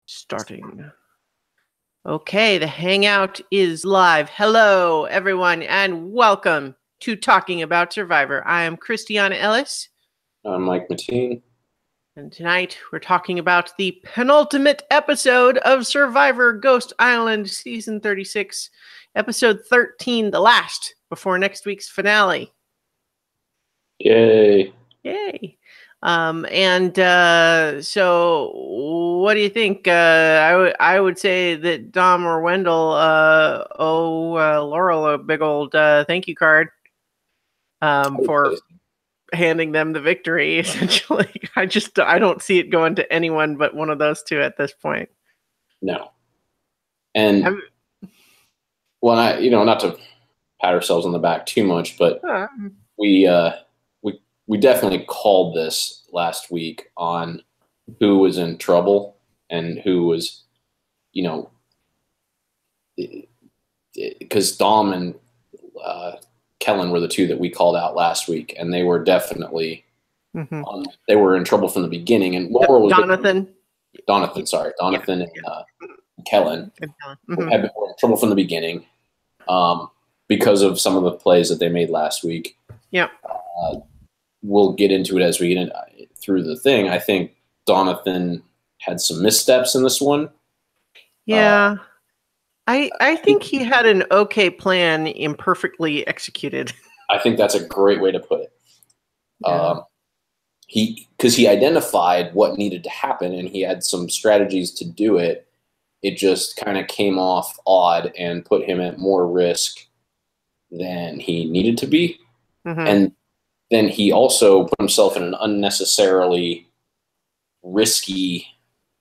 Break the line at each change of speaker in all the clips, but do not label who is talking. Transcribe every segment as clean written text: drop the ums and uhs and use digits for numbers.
Starting. Okay, the Hangout is live. Hello, everyone, and welcome to Talking About Survivor. I am Christiana Ellis.
I'm Mike Mateen.
And tonight we're talking about the penultimate episode of Survivor Ghost Island Season 36, Episode 13, the last before next week's finale.
Yay.
Yay. So what do you think? I would say that Dom or Wendell owe Laurel a big old thank you card for handing them the victory, essentially. I don't see it going to anyone but one of those two at this point.
No. And not to pat ourselves on the back too much, but we definitely called this last week on who was in trouble and who was, because Dom and Kellen were the two that we called out last week, and they were definitely they were in trouble from the beginning. And Laura was
Donathan
and Kellen had been in trouble from the beginning because of some of the plays that they made last week.
Yeah.
We'll get into it as we get through the thing. I think Donathan had some missteps in this one.
Yeah. I think he had an okay plan, imperfectly executed.
I think that's a great way to put it.
Yeah.
Because he identified what needed to happen and he had some strategies to do it. It just kind of came off odd and put him at more risk than he needed to be. And then he also put himself in an unnecessarily risky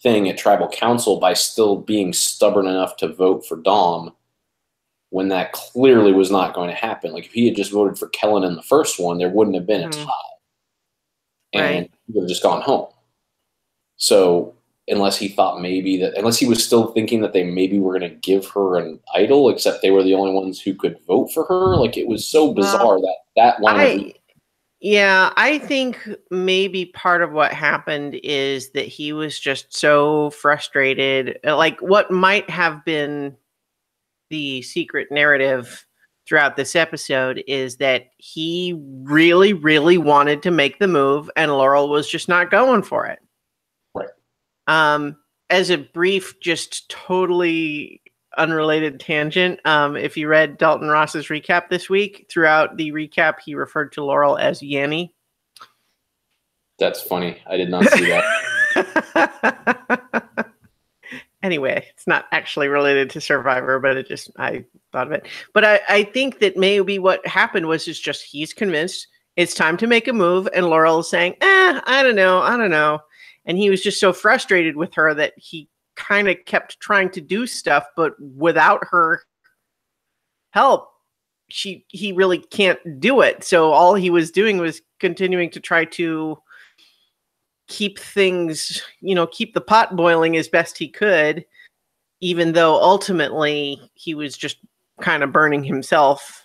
thing at Tribal Council by still being stubborn enough to vote for Dom when that clearly was not going to happen. Like, if he had just voted for Kellen in the first one, there wouldn't have been a tie. And he would have just gone home. So unless he was still thinking that they maybe were going to give her an idol, except they were the only ones who could vote for her. Like, it was so bizarre that line.
Yeah, I think maybe part of what happened is that he was just so frustrated. Like, what might have been the secret narrative throughout this episode is that he really, really wanted to make the move, and Laurel was just not going for it.
Right.
As a brief, just totally unrelated tangent, if you read Dalton Ross's recap this week, throughout the recap he referred to Laurel as Yanny.
That's funny. I did not see that.
Anyway, it's not actually related to Survivor, but I thought of it. But I think that maybe what happened was just he's convinced it's time to make a move, and Laurel is saying, I don't know. And he was just so frustrated with her that he kind of kept trying to do stuff, but without her help, he really can't do it. So all he was doing was continuing to try to keep things, keep the pot boiling as best he could, even though ultimately he was just kind of burning himself.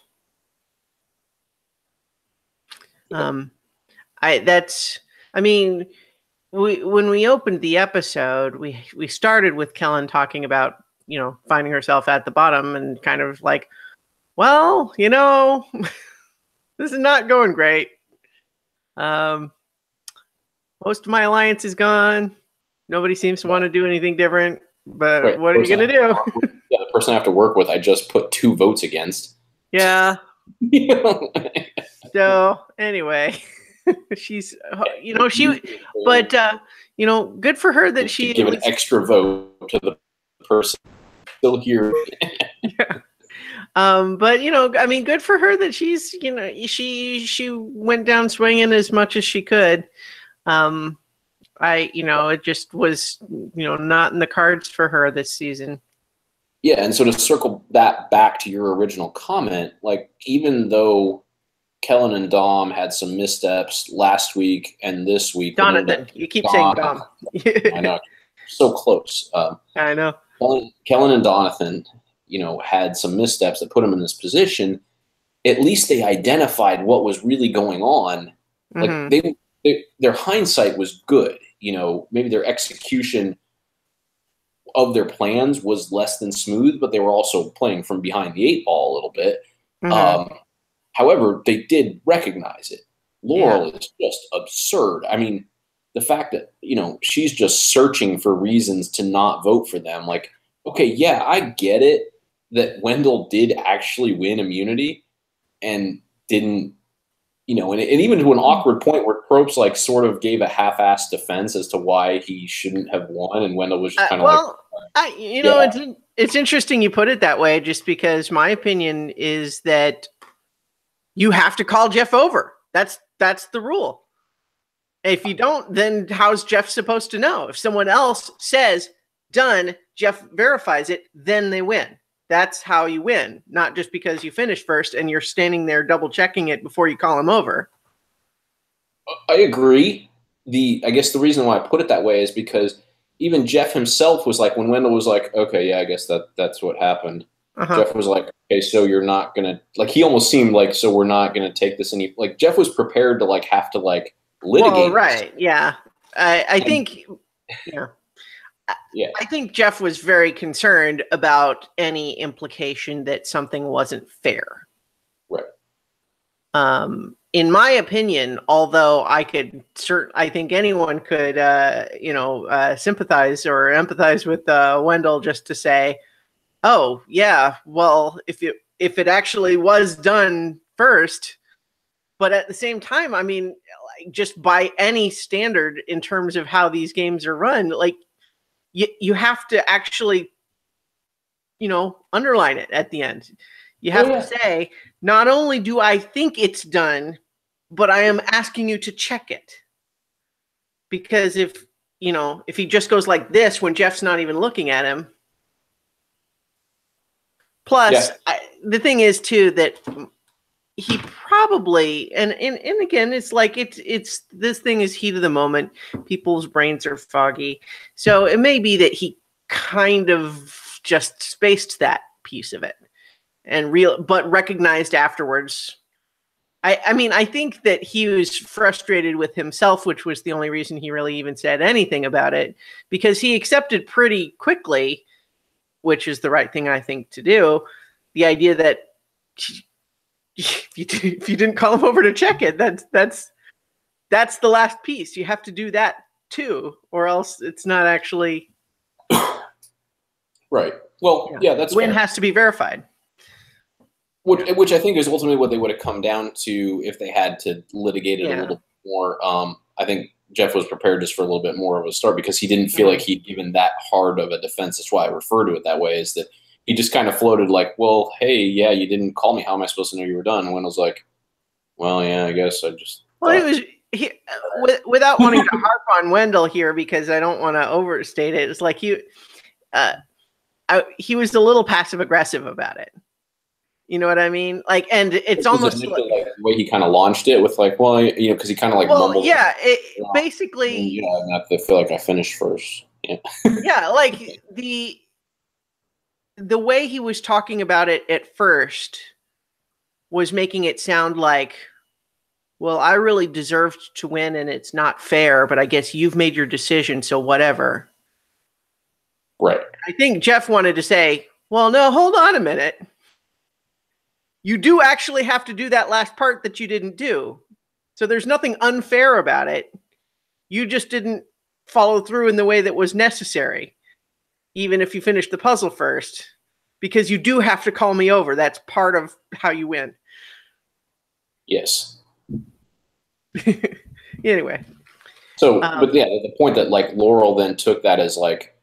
When we opened the episode, we started with Kellen talking about, finding herself at the bottom and kind of like, well, this is not going great. Most of my alliance is gone. Nobody seems to want to do anything different, but what are you going to do?
Yeah, the person I have to work with, I just put 2 votes against.
Yeah. So anyway, she's, good for her that she
give an extra vote to the person still here.
Yeah. Good for her that she's, she went down swinging as much as she could. It just was, not in the cards for her this season.
Yeah, and so to circle that back to your original comment, like, even though Kellen and Dom had some missteps last week and this week.
Donathan. You keep saying Dom.
I know. So close.
I know.
Kellen and Donathan, had some missteps that put them in this position. At least they identified what was really going on. Like, their hindsight was good. Maybe their execution of their plans was less than smooth, but they were also playing from behind the eight ball a little bit. However, they did recognize it. Laurel is just absurd. I mean, the fact that, she's just searching for reasons to not vote for them. Like, okay, yeah, I get it that Wendell did actually win immunity and didn't, and even to an awkward point where Probst like sort of gave a half-assed defense as to why he shouldn't have won, and Wendell was just kind of
it's interesting you put it that way, just because my opinion is that you have to call Jeff over. That's the rule. If you don't, then how's Jeff supposed to know? If someone else says done, Jeff verifies it, then they win. That's how you win, not just because you finished first and you're standing there double checking it before you call him over.
I agree. I guess the reason why I put it that way is because even Jeff himself was like, when Wendell was like, okay, yeah, I guess that's what happened. Jeff was like, okay, so you're not going to, like, he almost seemed like, so we're not going to take this any, like, Jeff was prepared to, like, have to, like, litigate.
Well, right, yeah. I think, I think Jeff was very concerned about any implication that something wasn't fair.
Right.
In my opinion, although I think anyone could, sympathize or empathize with Wendell just to say, oh yeah, well, if it actually was done first, but at the same time, I mean, like, just by any standard in terms of how these games are run, like you have to actually, underline it at the end. You have to say, not only do I think it's done, but I am asking you to check it. Because if he just goes like this when Jeff's not even looking at him. Plus, the thing is too that he probably and again, it's like it's this thing is heat of the moment. People's brains are foggy, so it may be that he kind of just spaced that piece of it but recognized afterwards. I mean, I think that he was frustrated with himself, which was the only reason he really even said anything about it, because he accepted pretty quickly, which is the right thing, I think, to do, the idea that if you didn't call him over to check it, that's the last piece. You have to do that too, or else it's not actually
right. Well, that's
win
fair.
Has to be verified.
Which I think is ultimately what they would have come down to if they had to litigate it a little more. I think Jeff was prepared just for a little bit more of a start because he didn't feel like he'd given that hard of a defense. That's why I refer to it that way, is that he just kind of floated like, well, hey, yeah, you didn't call me. How am I supposed to know you were done? And Wendell's like, well, yeah, I guess I just.
Well, it was without wanting to harp on Wendell here because I don't want to overstate it. It's like he was a little passive aggressive about it. You know what I mean? Like, and it's almost like
the way he kind of launched it with like, well, because he kind of like mumbled.
Yeah, basically.
I feel like I finished first. Yeah.
Yeah, like the way he was talking about it at first was making it sound like, well, I really deserved to win and it's not fair, but I guess you've made your decision, so whatever.
Right.
I think Jeff wanted to say, well, no, hold on a minute. You do actually have to do that last part that you didn't do. So there's nothing unfair about it. You just didn't follow through in the way that was necessary, even if you finished the puzzle first, because you do have to call me over. That's part of how you win.
Yes.
Anyway.
So, but yeah, the point that like Laurel then took that as like,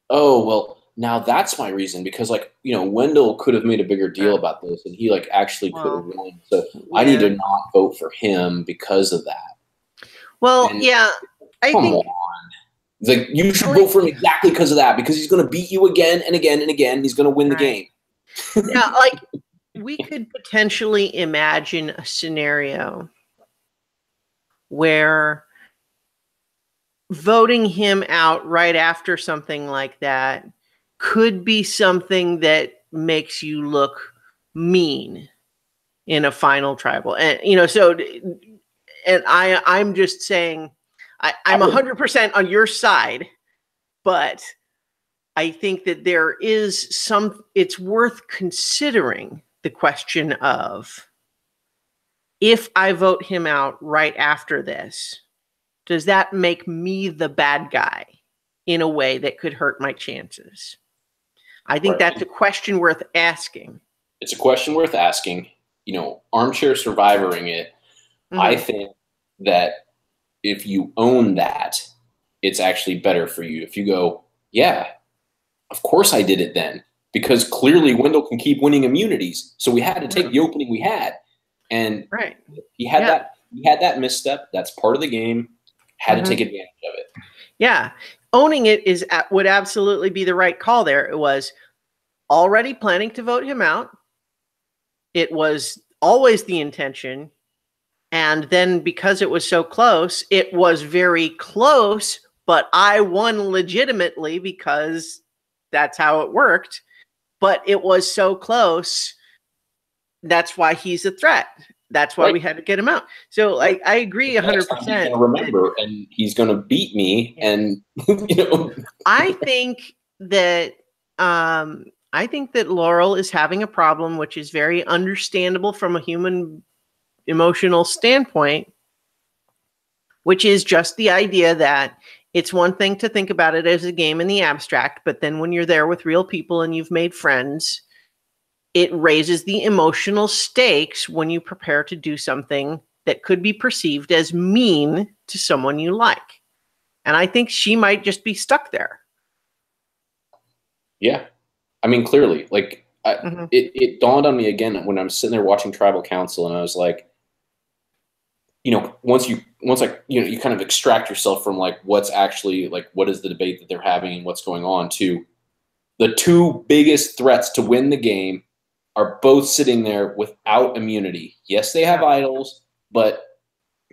oh, well, now that's my reason because like, Wendell could have made a bigger deal about this and he like actually could have won. So I need to not vote for him because of that.
Well,
and
I think
it's like you should vote for him exactly because of that, because he's going to beat you again and again and again. He's going to win the game.
Yeah, like we could potentially imagine a scenario where voting him out right after something like that could be something that makes you look mean in a final tribal. And, I'm just saying, I'm 100% on your side, but I think that there is it's worth considering the question of, if I vote him out right after this, does that make me the bad guy in a way that could hurt my chances? I think that's a question worth asking.
It's a question worth asking. Armchair survivoring it. I think that if you own that, it's actually better for you. If you go, yeah, of course I did it then, because clearly Wendell can keep winning immunities. So we had to take the opening we had. And he had that misstep. That's part of the game. Had to take advantage of it.
Yeah. Owning it would absolutely be the right call there. It was already planning to vote him out. It was always the intention. And then because it was so close, it was very close, but I won legitimately because that's how it worked. But it was so close. That's why he's a threat. That's why we had to get him out. So I agree 100%.
He's going to remember, and he's going to beat me. Yeah. And
I think that Laurel is having a problem, which is very understandable from a human emotional standpoint, which is just the idea that it's one thing to think about it as a game in the abstract, but then when you're there with real people and you've made friends, it raises the emotional stakes when you prepare to do something that could be perceived as mean to someone you like. And I think she might just be stuck there.
Yeah. I mean, clearly, like, it dawned on me again when I'm sitting there watching Tribal Council, and I was like, once you kind of extract yourself from like what's actually like, what is the debate that they're having and what's going on, to the two biggest threats to win the game are both sitting there without immunity. Yes, they have idols, but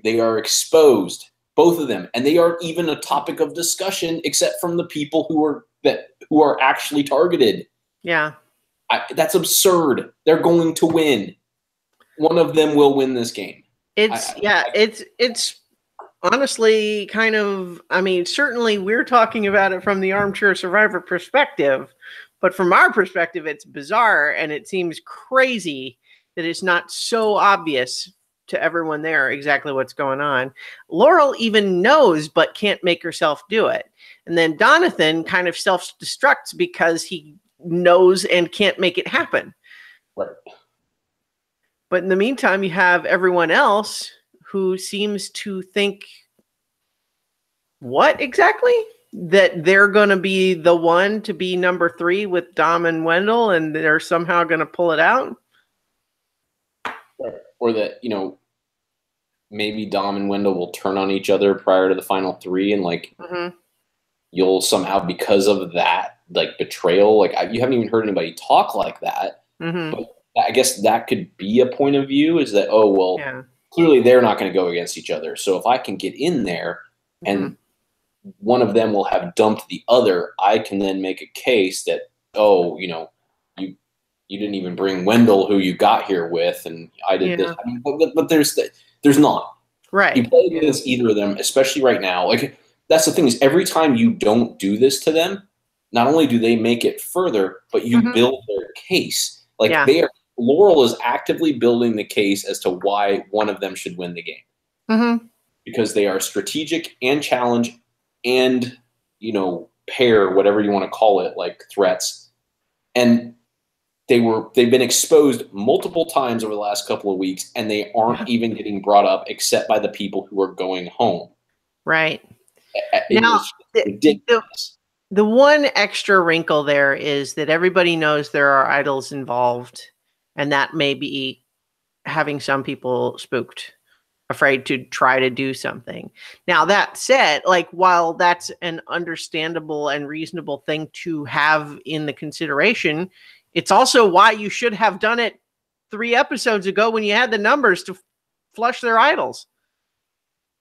they are exposed, both of them, and they aren't even a topic of discussion except from the people who are actually targeted.
Yeah,
that's absurd. They're going to win. One of them will win this game.
It's honestly kind of, I mean, certainly we're talking about it from the armchair survivor perspective, but from our perspective, it's bizarre, and it seems crazy that it's not so obvious to everyone there exactly what's going on. Laurel even knows, but can't make herself do it. And then Donathan kind of self-destructs because he knows and can't make it happen.
Right.
But in the meantime, you have everyone else who seems to think, what exactly? That they're going to be the one to be number 3 with Dom and Wendell, and they're somehow going to pull it out?
Or that, maybe Dom and Wendell will turn on each other prior to the final 3, and like you'll somehow, because of that, like betrayal, like you haven't even heard anybody talk like that. But I guess that could be a point of view, is that, clearly they're not going to go against each other. So if I can get in there and one of them will have dumped the other, I can then make a case that, you didn't even bring Wendell, who you got here with, and I did this. I mean, but there's not.
Right.
You play against either of them, especially right now. Like, that's the thing, is every time you don't do this to them, not only do they make it further, but you build their case. Like Laurel is actively building the case as to why one of them should win the game. Because they are strategic and challenge and, pair, whatever you want to call it, like threats. And they've been exposed multiple times over the last couple of weeks, and they aren't even getting brought up except by the people who are going home.
Right.
Now,
the one extra wrinkle there is that everybody knows there are idols involved, and that may be having some people spooked, afraid to try to do something. Now, that said, like, while that's an understandable and reasonable thing to have in the consideration, it's also why you should have done it 3 episodes ago when you had the numbers to flush their idols.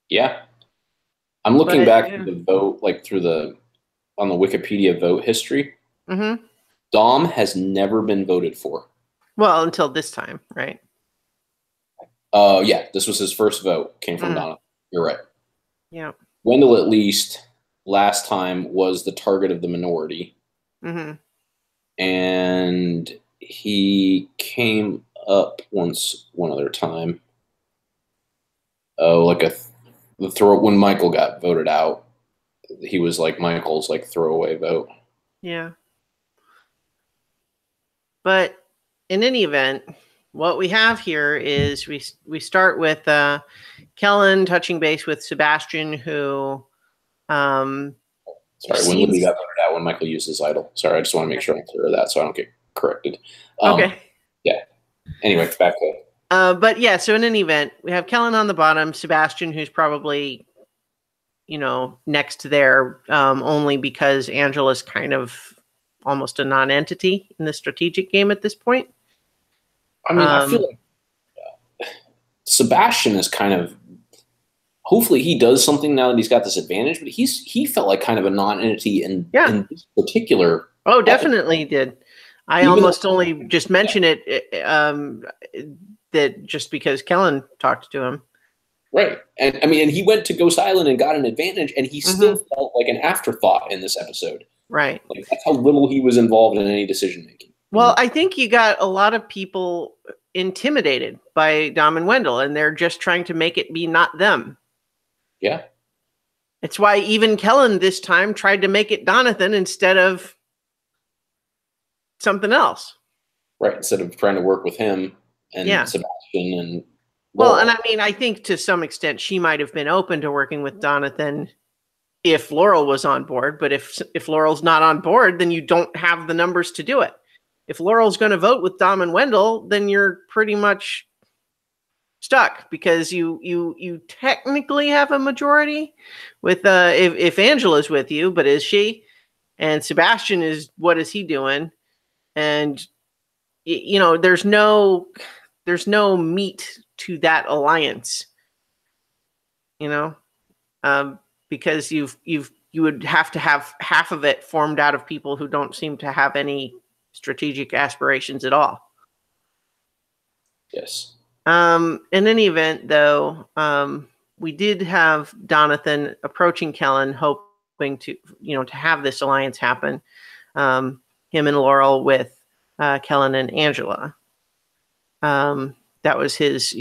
Yeah. I'm looking back at the vote, like on the Wikipedia vote history. Dom has never been voted for.
Well, until this time, right?
Yeah, this was his first vote, came from Donna. You're right.
Yeah.
Wendell, at least last time, was the target of the minority.
Mm-hmm.
And he came up one other time. Oh, like the throw when Michael got voted out. He was like Michael's like throwaway vote.
Yeah. But in any event, what we have here is we start with Kellen touching base with Sebastian, who
Sorry, when
seems
Libby got voted out, when Michael used his idol. Sorry, I just want to make sure I'm clear of that so I don't get corrected.
Okay.
Yeah. Anyway, back to
but yeah, so in any event, we have Kellen on the bottom, Sebastian, who's probably, next there, only because Angela's kind of almost a non-entity in the strategic game at this point.
I mean, I feel like Sebastian is kind of. Hopefully, he does something now that he's got this advantage. But he felt like kind of a non-entity in this particular.
Oh, definitely he did. I almost only just mention it that just because Kellen talked to him.
Right. And I mean, and he went to Ghost Island and got an advantage, and he still felt like an afterthought in this episode.
Right.
Like, that's how little he was involved in any decision making.
Well, I think you got a lot of people intimidated by Dom and Wendell, and they're just trying to make it be not them.
Yeah.
It's why even Kellen this time tried to make it Donathan instead of something else.
Right. Instead of trying to work with him and Sebastian and
Well, and I mean, I think to some extent she might have been open to working with Donathan if Laurel was on board. But if Laurel's not on board, then you don't have the numbers to do it. If Laurel's going to vote with Dom and Wendell, then you're pretty much stuck because you technically have a majority with if Angela's with you, but is she? And Sebastian is, what is he doing? And there's no meat to that alliance, because you would have to have half of it formed out of people who don't seem to have any strategic aspirations at all.
Yes.
In any event, though, we did have Donathan approaching Kellen, hoping to have this alliance happen. Him and Laurel with Kellen and Angela. That was his,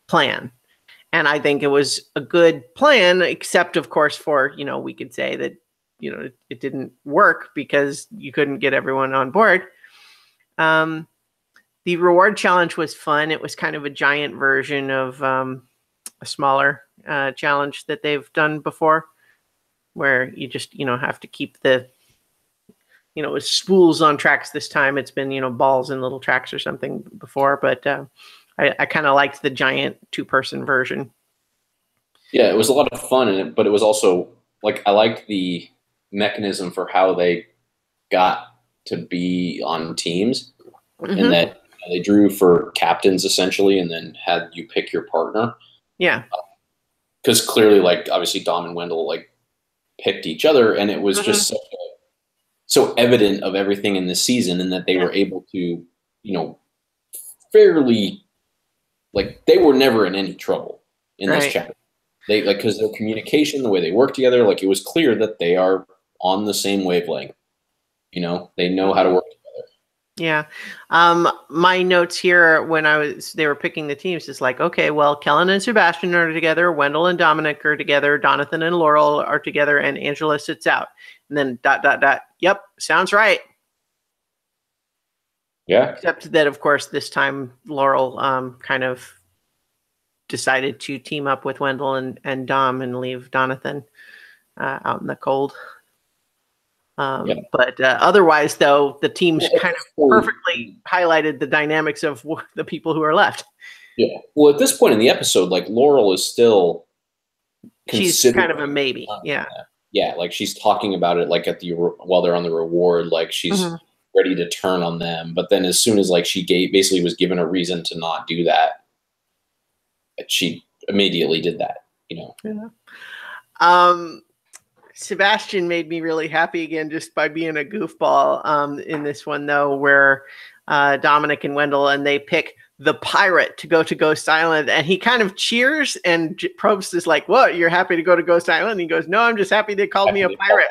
plan. And I think it was a good plan, except, of course, for, we could say that, it didn't work because you couldn't get everyone on board. The reward challenge was fun. It was kind of a giant version of a smaller challenge that they've done before, where you just, have to keep the, it was spools on tracks this time. It's been, balls and little tracks or something before, but I kind of liked the giant 2-person version.
Yeah, it was a lot of fun in it, but it was also like I liked the mechanism for how they got to be on teams, and that they drew for captains essentially, and then had you pick your partner.
Yeah,
because clearly, like obviously, Dom and Wendell like picked each other, and it was just so evident of everything in this season, and that they were able to, fairly, like they were never in any trouble in this chapter. They because their communication, the way they work together, like it was clear that they are on the same wavelength. They know how to work together.
Yeah. My notes here when they were picking the teams is like, okay, well, Kellen and Sebastian are together, Wendell and Dominic are together, Donathan and Laurel are together, and Angela sits out. And then ... Yep, sounds right.
Yeah.
Except that, of course, this time Laurel kind of decided to team up with Wendell and Dom and leave Donathan out in the cold. But otherwise, though, the teams kind of perfectly highlighted the dynamics of the people who are left.
Yeah. Well, at this point in the episode, like Laurel is still
she's kind of a maybe. Yeah.
Yeah, like she's talking about it like while they're on the reward, like she's ready to turn on them. But then as soon as like she basically was given a reason to not do that, she immediately did that.
Yeah. Sebastian made me really happy again just by being a goofball in this one, though, where Dominic and Wendell, and they pick the pirate to go to Ghost Island, and he kind of cheers, and Probst is like, what, you're happy to go to Ghost Island? And he goes, no, I'm just happy they called me a pirate.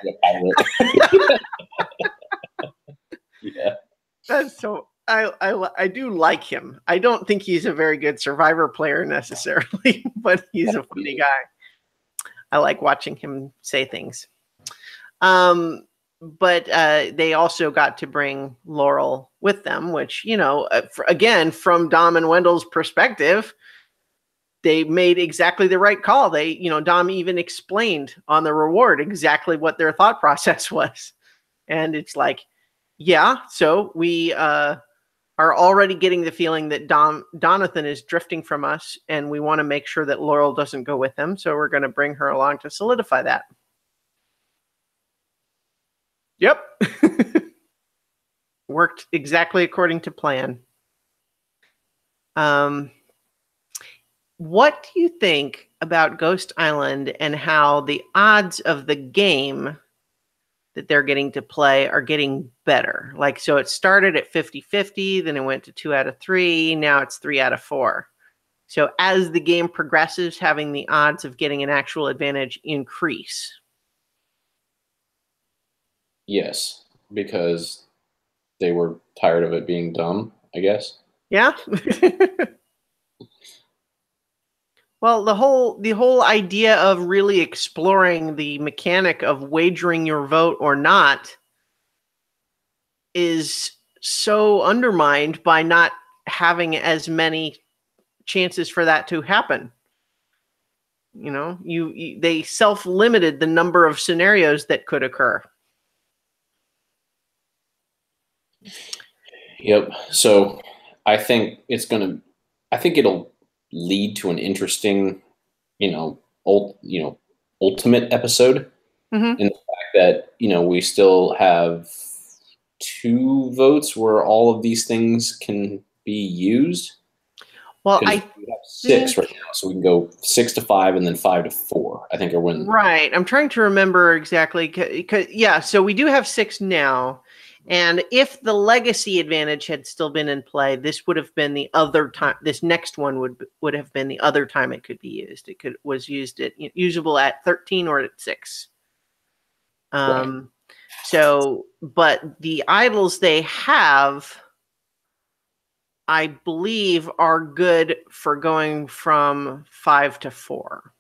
That's so. I do like him. I don't think he's a very good Survivor player necessarily, but he's a funny guy. I like watching him say things. But they also got to bring Laurel with them, which, again, from Dom and Wendell's perspective, they made exactly the right call. Dom even explained on the reward exactly what their thought process was. And it's like, yeah, so we are already getting the feeling that Donathan is drifting from us, and we want to make sure that Laurel doesn't go with him. So we're going to bring her along to solidify that. Yep. Worked exactly according to plan. What do you think about Ghost Island and how the odds of the game that they're getting to play are getting better? Like, so it started at 50-50, then it went to 2 out of 3, now it's 3 out of 4. So as the game progresses, having the odds of getting an actual advantage increase.
Yes, because they were tired of it being dumb, I guess.
Yeah. Well, the whole idea of really exploring the mechanic of wagering your vote or not is so undermined by not having as many chances for that to happen. They self-limited the number of scenarios that could occur.
Yep. So I think it'll lead to an interesting, ultimate episode.
Mm-hmm.
In the fact that, we still have 2 votes where all of these things can be used.
Well,
we have 6 right now, so we can go 6 to 5 and then 5 to 4. I think are when.
Right. I'm trying to remember exactly. So we do have 6 now. And if the legacy advantage had still been in play, this would have been the other time. This next one would have been the other time it could be used. Was usable at 13 or at 6.
Right.
So, but the idols they have, I believe, are good for going from 5 to 4.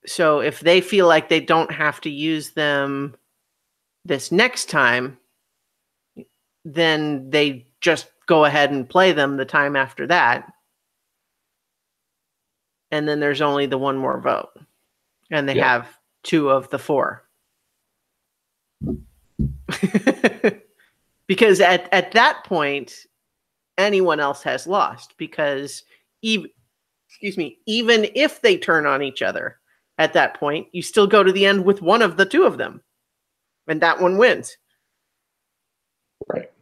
So if they feel like they don't have to use them this next time, then they just go ahead and play them the time after that. And then there's only the one more vote. And they have 2 of the 4. Because at that point, anyone else has lost. Because even if they turn on each other at that point, you still go to the end with one of the 2 of them. And that one wins.
Right.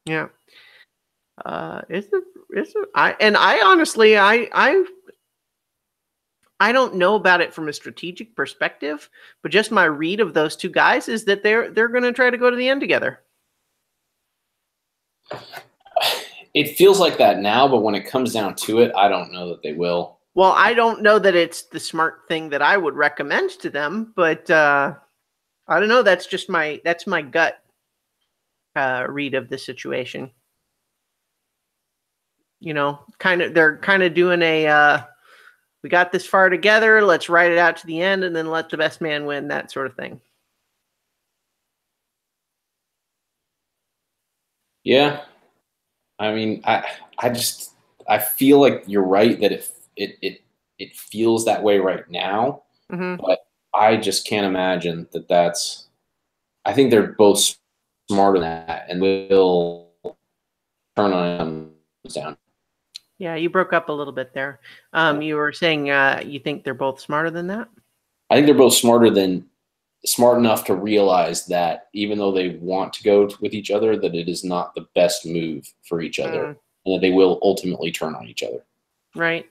Yeah. I honestly, I don't know about it from a strategic perspective, but just my read of those 2 guys is that they're going to try to go to the end together.
It feels like that now, but when it comes down to it, I don't know that they will.
Well, I don't know that it's the smart thing that I would recommend to them, but I don't know. That's my gut read of the situation. They're kind of doing we got this far together, let's ride it out to the end and then let the best man win, that sort of thing.
Yeah. I mean, I feel like you're right that it feels that way right now, but I just can't imagine that's. I think they're both smarter than that, and will turn on down.
Yeah, you broke up a little bit there. You were saying you think they're both smarter than that?
I think they're both smart enough to realize that even though they want to go with each other, that it is not the best move for each other, and that they will ultimately turn on each other.
Right.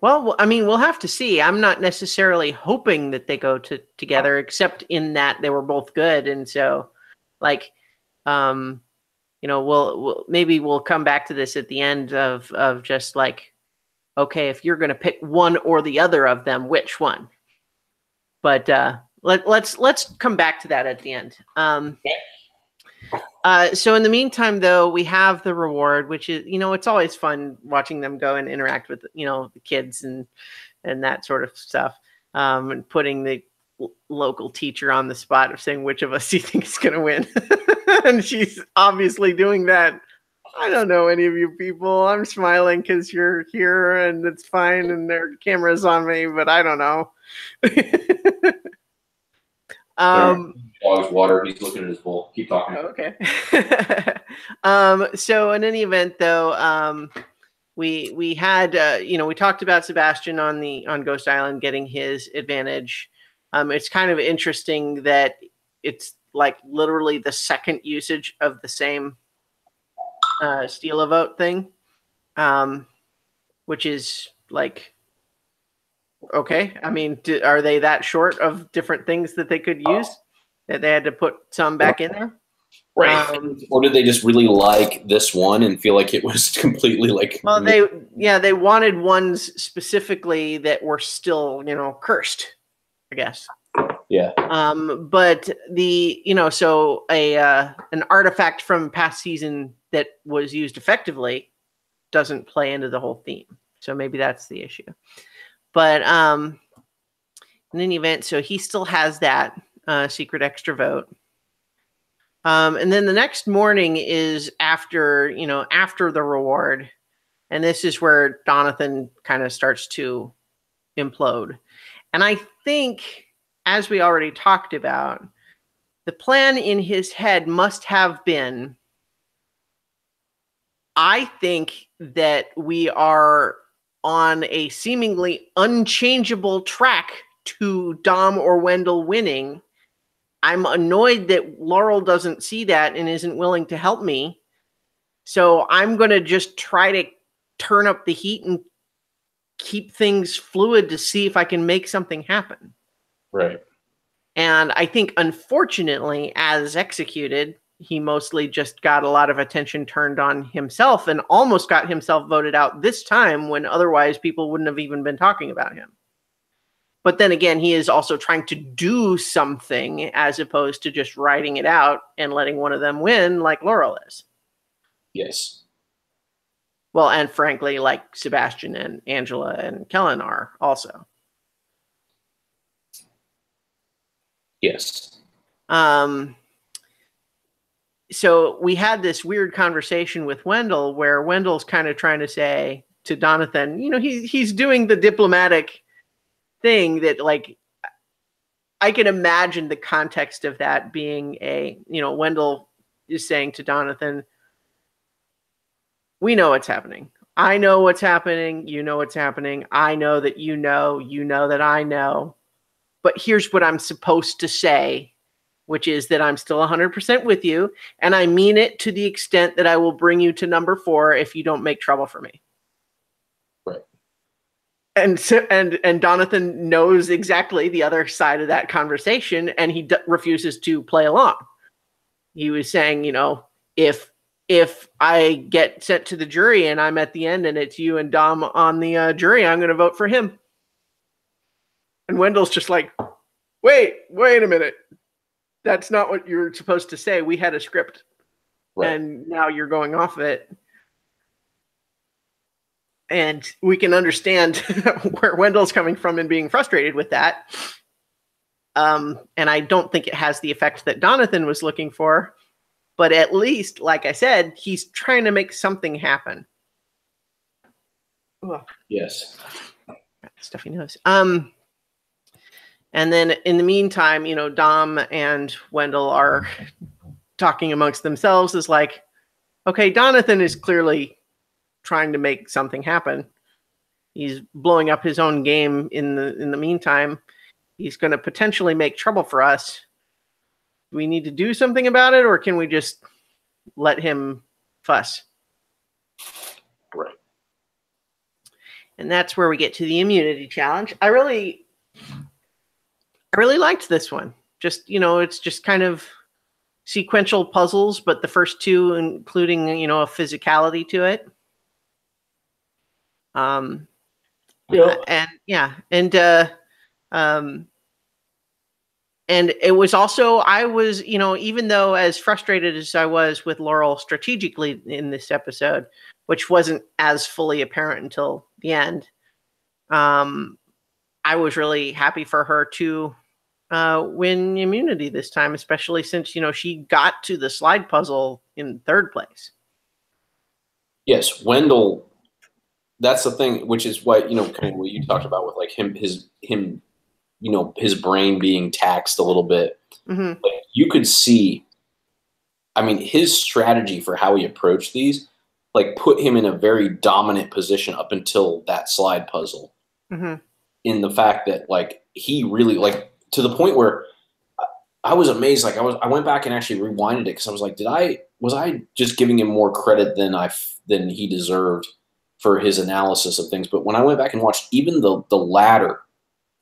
Well, I mean, we'll have to see. I'm not necessarily hoping that they go together, except in that they were both good, and so, like, we'll come back to this at the end of just like, okay, if you're going to pick one or the other of them, which one? But let's come back to that at the end. So in the meantime, though, we have the reward, which is, it's always fun watching them go and interact with, the kids and that sort of stuff. And putting the local teacher on the spot of saying which of us do you think is going to win. And she's obviously doing that. I don't know any of you people. I'm smiling because you're here and it's fine and their camera's on me, but I don't know.
Dog's water. He's looking at his bowl. Keep talking.
Okay. So in any event, though, we had we talked about Sebastian on Ghost Island getting his advantage. It's kind of interesting that it's like literally the second usage of the same steal a vote thing, which is like, okay. I mean, are they that short of different things that they could use that they had to put some back in there?
Right. Or did they just really like this one and feel like it was completely like?
Well, they wanted ones specifically that were still, cursed, I guess.
Yeah.
But so an artifact from past season that was used effectively doesn't play into the whole theme. So maybe that's the issue. But in any event, so he still has that secret extra vote. And then the next morning is after the reward. And this is where Donathan kind of starts to implode. And I think, as we already talked about, the plan in his head must have been, I think that we are on a seemingly unchangeable track to Dom or Wendell winning. I'm annoyed that Laurel doesn't see that and isn't willing to help me. So I'm going to just try to turn up the heat and keep things fluid to see if I can make something happen.
Right.
And I think, unfortunately, as executed, he mostly just got a lot of attention turned on himself and almost got himself voted out this time when otherwise people wouldn't have even been talking about him. But then again, he is also trying to do something as opposed to just writing it out and letting one of them win like Laurel is.
Yes.
Well, and frankly, like Sebastian and Angela and Kellen are also.
Yes.
So we had this weird conversation with Wendell where Wendell's kind of trying to say to Donathan, he's doing the diplomatic thing that, like, I can imagine the context of that being Wendell is saying to Donathan, we know what's happening. I know what's happening. You know what's happening. I know that you know that I know. But here's what I'm supposed to say, which is that I'm still 100% with you. And I mean it to the extent that I will bring you to number 4 if you don't make trouble for me.
Right.
And Donathan knows exactly the other side of that conversation, and he refuses to play along. He was saying, if I get sent to the jury and I'm at the end and it's you and Dom on the jury, I'm going to vote for him. And Wendell's just like, wait a minute. That's not what you're supposed to say. We had a script. Right. And now you're going off of it. And we can understand where Wendell's coming from and being frustrated with that. And I don't think it has the effect that Donathan was looking for. But at least, like I said, he's trying to make something happen. Ugh.
Yes.
Stuffy nose. And then in the meantime, Dom and Wendell are talking amongst themselves as like, okay, Donathan is clearly trying to make something happen. He's blowing up his own game in the meantime. He's going to potentially make trouble for us. Do we need to do something about it, or can we just let him fuss?
Right.
And that's where we get to the immunity challenge. I really liked this one. Just, it's just kind of sequential puzzles, but the first two including, a physicality to it. And it was also, I was, you know, even though as frustrated as I was with Laurel strategically in this episode, which wasn't as fully apparent until the end, I was really happy for her to win immunity this time, especially since, you know, she got to the slide puzzle in third place.
Yes, Wendell. That's the thing, which is why, you know, kind of what you talked about with like him, you know, his brain being taxed a little bit.
Mm-hmm.
Like, you could see, I mean, his strategy for how he approached these, like, put him in a very dominant position up until that slide puzzle.
Mm-hmm.
In the fact that, like, he really, like, to the point where I was amazed. Like, I went back and actually rewinded it because I was like, was I just giving him more credit than he deserved for his analysis of things? But when I went back and watched even the ladder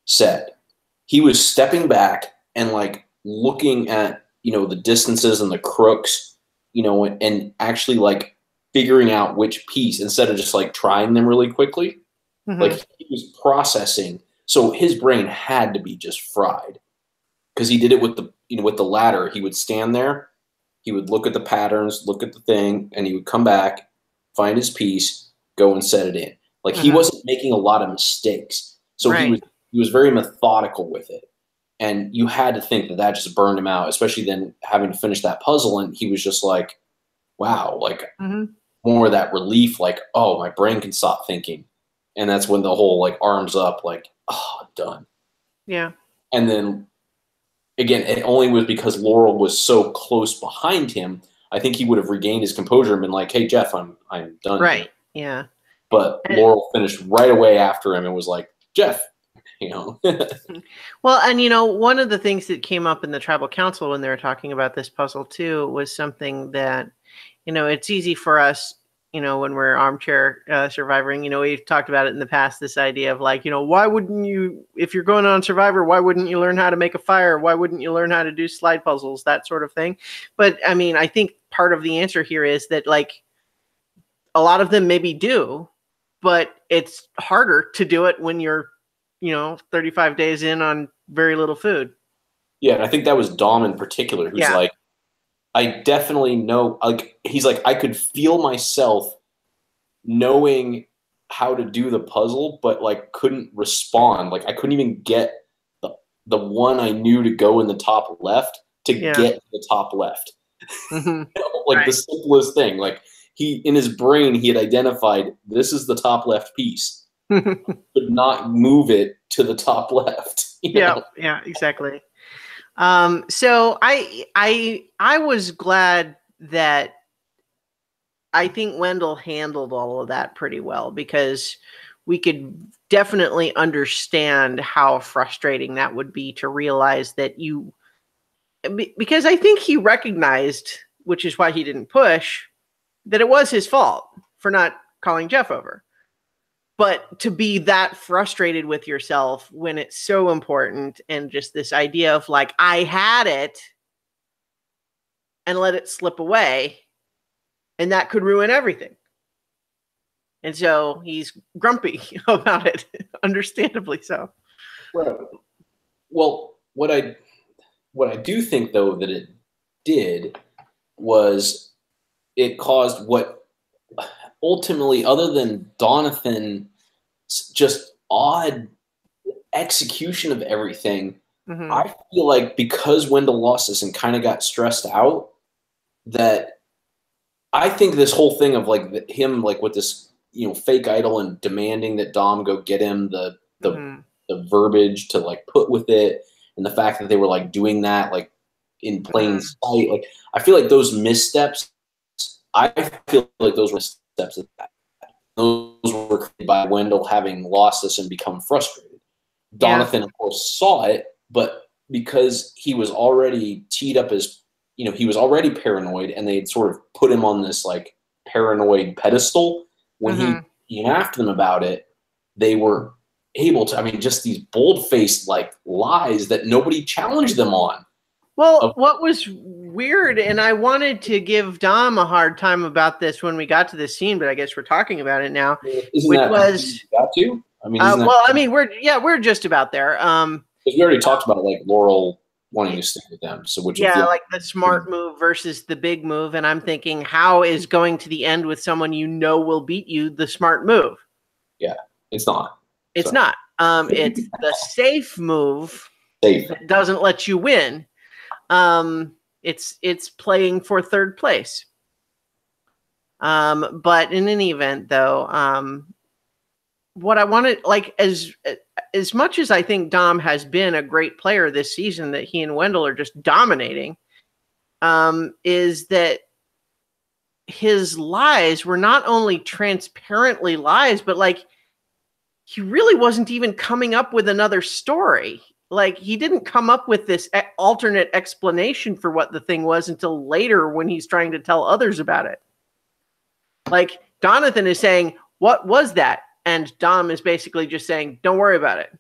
set, he was stepping back and like looking at, you know, the distances and the crooks, you know, and actually like figuring out which piece instead of just like trying them really quickly. Mm-hmm. Like, he was processing. So his brain had to be just fried because he did it with the ladder. He would stand there, he would look at the patterns, look at the thing, and he would come back, find his piece, go and set it in. Like, he wasn't making a lot of mistakes. So he was very methodical with it. And you had to think that just burned him out, especially then having to finish that puzzle. And he was just like, wow, like more of that relief, like, oh, my brain can stop thinking. And that's when the whole like arms up, like, oh, I'm done.
Yeah.
And then again, it only was because Laurel was so close behind him. I think he would have regained his composure and been like, hey, Jeff, I'm done.
Right. Yeah.
But Laurel finished right away after him and was like, Jeff, you know.
Well, and you know, one of the things that came up in the tribal council when they were talking about this puzzle too was something that, you know, it's easy for us, you know, when we're armchair surviving, you know, we've talked about it in the past, this idea of like, you know, why wouldn't you, if you're going on Survivor, why wouldn't you learn how to make a fire? Why wouldn't you learn how to do slide puzzles, that sort of thing? But I mean, I think part of the answer here is that like a lot of them maybe do, but it's harder to do it when you're, you know, 35 days in on very little food.
Yeah, and I think that was Dom in particular, who's like, I definitely know, like, he's like, I could feel myself knowing how to do the puzzle, but like couldn't respond. Like, I couldn't even get the one I knew to go in the top left to get to the top left. Like the simplest thing. Like, he, in his brain, he had identified this is the top left piece, but not move it to the top left.
Yeah, exactly. So I was glad that I think Wendell handled all of that pretty well, because we could definitely understand how frustrating that would be to realize that because I think he recognized, which is why he didn't push, that it was his fault for not calling Jeff over. But to be that frustrated with yourself when it's so important, and just this idea of like, I had it and let it slip away, and that could ruin everything. And so he's grumpy about it, understandably so.
Well, what I do think, though, that it did was it caused what ultimately, other than Donathan's just odd execution of everything, I feel like because Wendell lost this and kind of got stressed out, that I think this whole thing of like him like with this, you know, fake idol and demanding that Dom go get him the verbiage to like put with it, and the fact that they were like doing that like in plain sight, like I feel like those missteps. I feel like those were steps of that. Those were created by Wendell having lost this and become frustrated. Donathan, of course, saw it, but because he was already teed up as, you know, he was already paranoid, and they had sort of put him on this like paranoid pedestal. When he came after them about it, they were able to, I mean, just these bold-faced like lies that nobody challenged them on.
Well, what was weird, and I wanted to give Dom a hard time about this when we got to this scene, but I guess we're talking about it now.
Got to? I mean,
I mean, we're just about there.
Because we already talked about like Laurel wanting to stay with them. So would you
Yeah,
feel
like the smart move versus the big move. And I'm thinking, how is going to the end with someone you know will beat you the smart move?
Yeah, it's not.
It's not. It's the safe move
Safe.
that doesn't let you win. It's playing for third place. But in any event, though, what I wanted, like, as much as I think Dom has been a great player this season, that he and Wendell are just dominating, is that his lies were not only transparently lies, but like he really wasn't even coming up with another story. Like he didn't come up with this alternate explanation for what the thing was until later when he's trying to tell others about it. Like Donathan is saying, "What was that?" And Dom is basically just saying, "Don't worry about it.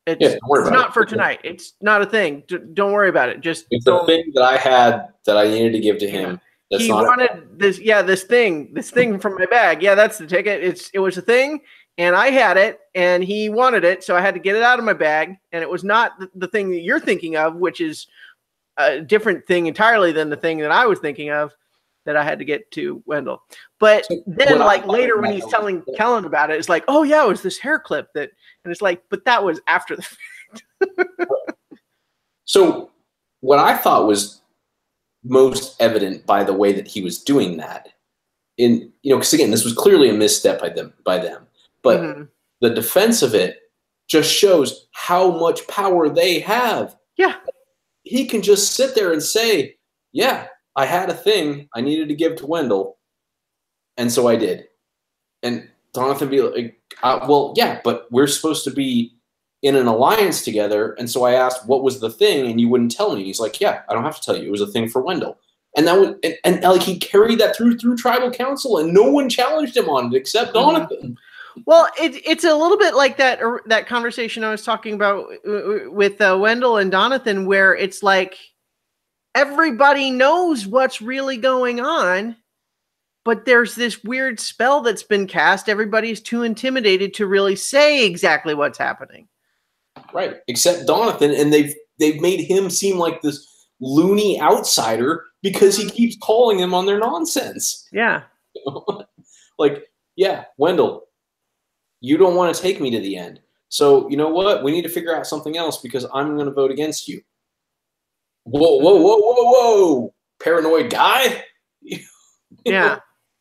It's not for tonight. It's not a thing. Don't worry about it. Just
it's the thing that I had that I needed to give to him."
He wanted this, this thing from my bag. Yeah, that's the ticket. It was a thing, and I had it, and he wanted it, so I had to get it out of my bag. And it was not the thing that you're thinking of, which is a different thing entirely than the thing that I was thinking of, that I had to get to Wendell. But then, like later, when he's telling Kellen about it, it's like, oh yeah, it was this hair clip that, and it's like, but that was after the fact.
So what I thought was most evident by the way that he was doing that, because again, this was clearly a misstep by them, but the defense of it just shows how much power they have.
Yeah,
he can just sit there and say, "Yeah, I had a thing I needed to give to Wendell, and so I did." And Donathan be like, "Well, yeah, but we're supposed to be in an alliance together, and so I asked what was the thing, and you wouldn't tell me." He's like, "Yeah, I don't have to tell you. It was a thing for Wendell." And that was, and like he carried that through tribal council, and no one challenged him on it except Donathan.
Well, it's a little bit like that conversation I was talking about with Wendell and Donathan, where it's like everybody knows what's really going on, but there's this weird spell that's been cast. Everybody's too intimidated to really say exactly what's happening.
Right, except Donathan, and they've made him seem like this loony outsider because he keeps calling them on their nonsense.
Yeah.
Like, yeah, Wendell, you don't want to take me to the end. So you know what? We need to figure out something else because I'm going to vote against you. Whoa, whoa, whoa, whoa, whoa. Paranoid guy?
Yeah.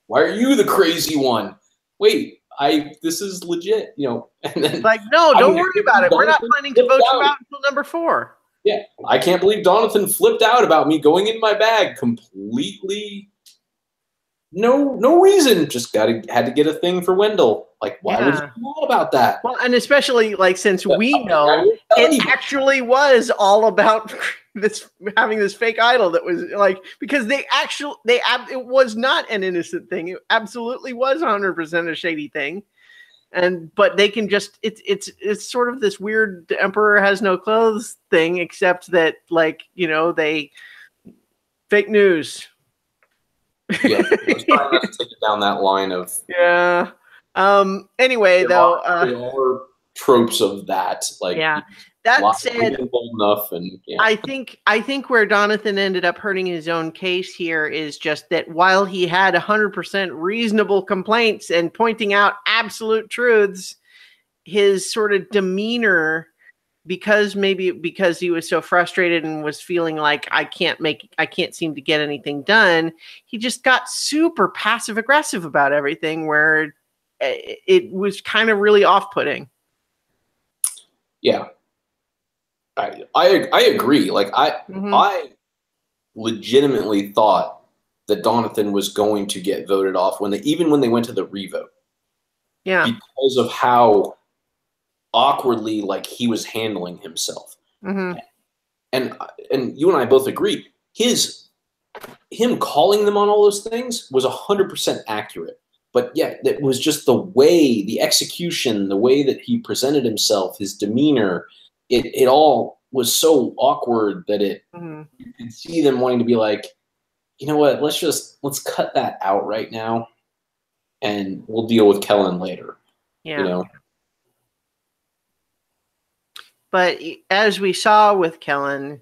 Why are you the crazy one? Wait, this is legit, And then,
like, no, don't worry about it. We're not planning to vote you out until number 4.
Yeah, I can't believe Donathan flipped out about me going in my bag completely. No reason. Just had to get a thing for Wendell. Like, why would you know about that?
Well, and especially like since we know it actually was all about having this fake idol that was like, because it was not an innocent thing. It absolutely was 100% a shady thing. But they can just it's sort of this weird the emperor has no clothes thing, except that like, they fake news.
Yeah, I was trying not to take it down that line of
anyway, though,
there are tropes of that. Like,
that said,
bold enough, and
I think where Donathan ended up hurting his own case here is just that while he had 100% reasonable complaints and pointing out absolute truths, his sort of demeanor, because he was so frustrated and was feeling like I can't seem to get anything done, he just got super passive aggressive about everything, where it was kind of really off-putting.
Yeah. I agree. Like I legitimately thought that Donathan was going to get voted off even when they went to the revote.
Yeah.
Because of how awkwardly like he was handling himself. And you and I both agree, him calling them on all those things was 100% accurate. But yeah, it was just the way, the execution, the way that he presented himself, his demeanor, it all was so awkward that you could see them wanting to be like, you know what, let's cut that out right now and we'll deal with Kellen later.
Yeah. But as we saw with Kellen,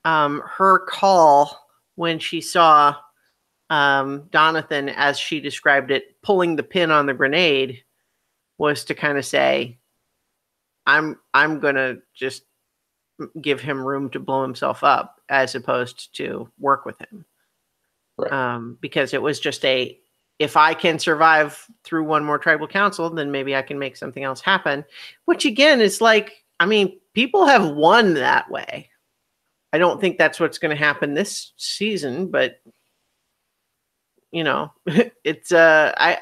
her call when she saw Donathan, as she described it, pulling the pin on the grenade, was to kind of say, I'm going to just give him room to blow himself up as opposed to work with him.
Right.
Because it was just if I can survive through one more tribal council, then maybe I can make something else happen, which again is like, I mean, people have won that way. I don't think that's what's going to happen this season, but you know, it's I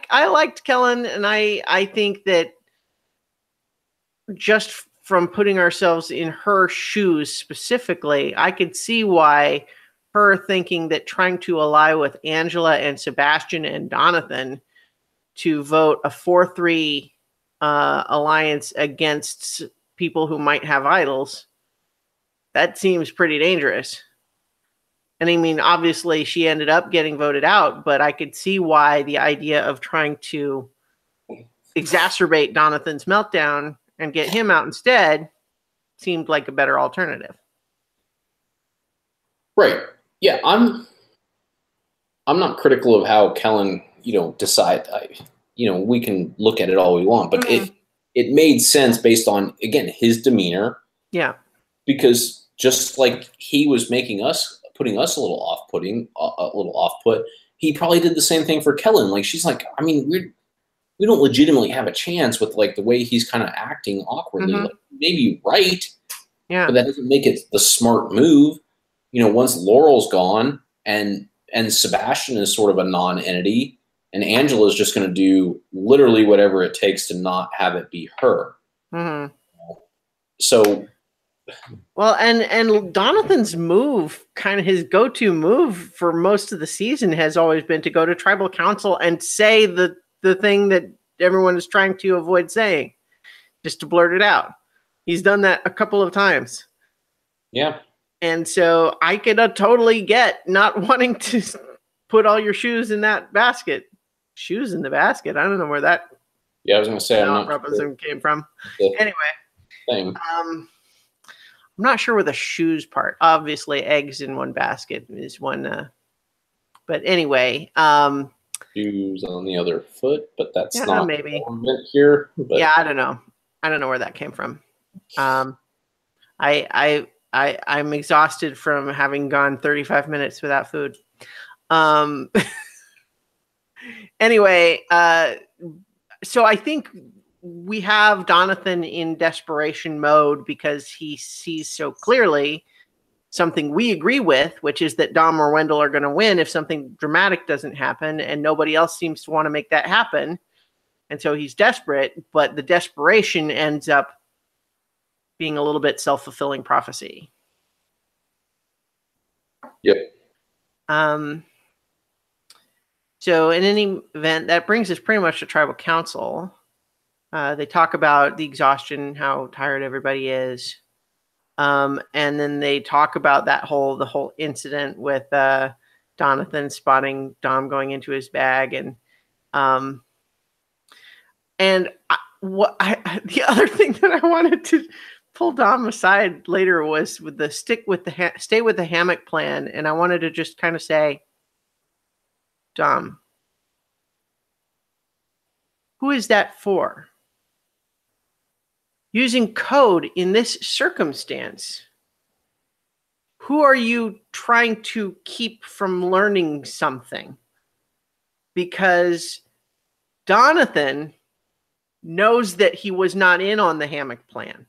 liked Kellen, and I think that just from putting ourselves in her shoes specifically, I could see why her thinking that trying to ally with Angela and Sebastian and Donathan to vote a 4-3 alliance against people who might have idols, that seems pretty dangerous. And I mean, obviously she ended up getting voted out, but I could see why the idea of trying to exacerbate Donathan's meltdown and get him out instead seemed like a better alternative.
Right. Yeah, I'm not critical of how Kellen, decide. We can look at it all we want, but it made sense based on, again, his demeanor.
Yeah.
Because just like he was putting us a little off-put, he probably did the same thing for Kellen. Like, she's like, I mean, we don't legitimately have a chance with like the way he's kind of acting awkwardly. Like, maybe right,
yeah,
but that doesn't make it the smart move. Once Laurel's gone and Sebastian is sort of a non-entity, and Angela is just going to do literally whatever it takes to not have it be her.
Mm-hmm.
So,
well, and Donathan's move, kind of his go-to move for most of the season, has always been to go to tribal council and say the thing that everyone is trying to avoid saying, just to blurt it out. He's done that a couple of times.
Yeah.
And so I could totally get not wanting to put all your shoes in that basket. Shoes in the basket. I don't know where that.
Yeah, I was going to say,
representation came from. Anyway.
Same.
I'm not sure where the shoes part. Obviously, eggs in one basket is one. But anyway.
Shoes on the other foot, but that's not
maybe
here. But.
Yeah, I don't know. I don't know where that came from. I'm exhausted from having gone 35 minutes without food. Anyway, so I think we have Donathan in desperation mode because he sees so clearly something we agree with, which is that Dom or Wendell are going to win if something dramatic doesn't happen, and nobody else seems to want to make that happen. And so he's desperate, but the desperation ends up being a little bit self-fulfilling prophecy.
Yep.
So in any event, that brings us pretty much to tribal council. They talk about the exhaustion, how tired everybody is. And then they talk about the whole incident with Donathan spotting Dom going into his bag. And the other thing that I wanted to pull Dom aside later was with the stay with the hammock plan. And I wanted to just kind of say, Dom, who is that for? Using code in this circumstance, who are you trying to keep from learning something? Because Donathan knows that he was not in on the hammock plan.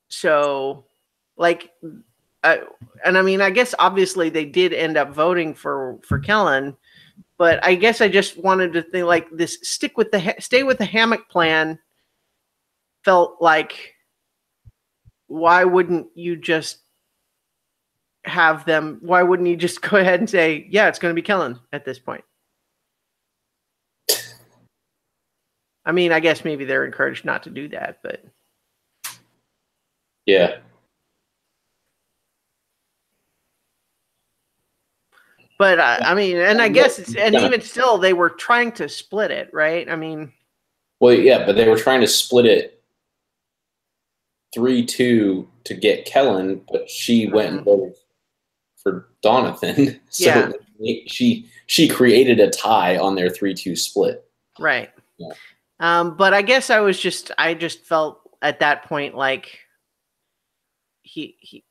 So, and I mean, I guess obviously they did end up voting for Kellen, but I guess I just wanted to think like this stay with the hammock plan felt like, why wouldn't you just have them? Why wouldn't you just go ahead and say, yeah, it's going to be Kellen at this point? I mean, I guess maybe they're encouraged not to do that, but
yeah.
But I mean, and I guess even still, they were trying to split it, right? I mean,
well, yeah, but they were trying to split it 3-2 to get Kellen, but she went and voted for Donathan. So she created a tie on their 3-2 split.
Right.
Yeah.
But I guess I just felt at that point like he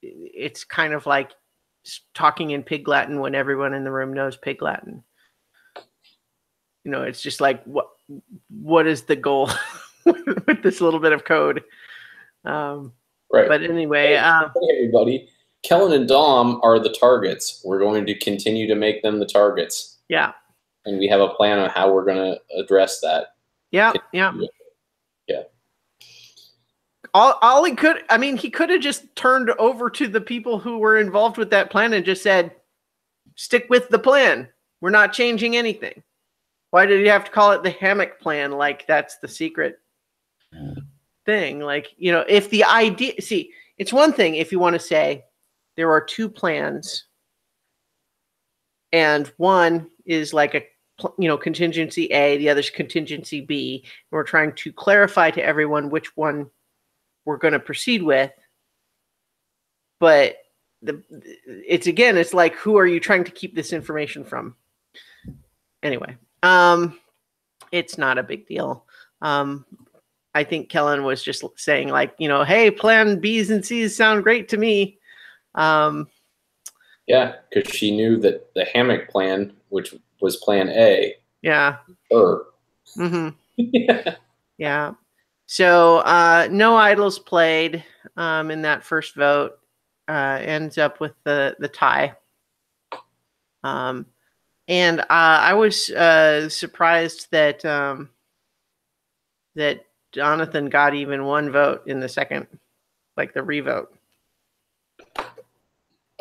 it's kind of like talking in Pig Latin when everyone in the room knows Pig Latin. It's just like, what is the goal with this little bit of code? Right. But anyway,
hey, everybody, Kellen and Dom are the targets. We're going to continue to make them the targets.
Yeah.
And we have a plan on how we're going to address that.
Yeah. Yeah. All he could have just turned over to the people who were involved with that plan and just said, stick with the plan. We're not changing anything. Why did he have to call it the hammock plan? Like that's the secret thing. Like, if the idea, see, it's one thing if you want to say there are two plans and one is like a, contingency A, the other's contingency B. And we're trying to clarify to everyone which one we're going to proceed with. But it's like, who are you trying to keep this information from? Anyway, it's not a big deal. I think Kellen was just saying like, hey, plan B's and C's sound great to me.
Yeah, because she knew that the hammock plan, which was plan A.
Yeah.
Mm-hmm.
Yeah. So no idols played in that first vote. Ends up with the tie. And I was surprised that that Jonathan got even one vote in the second, like the revote.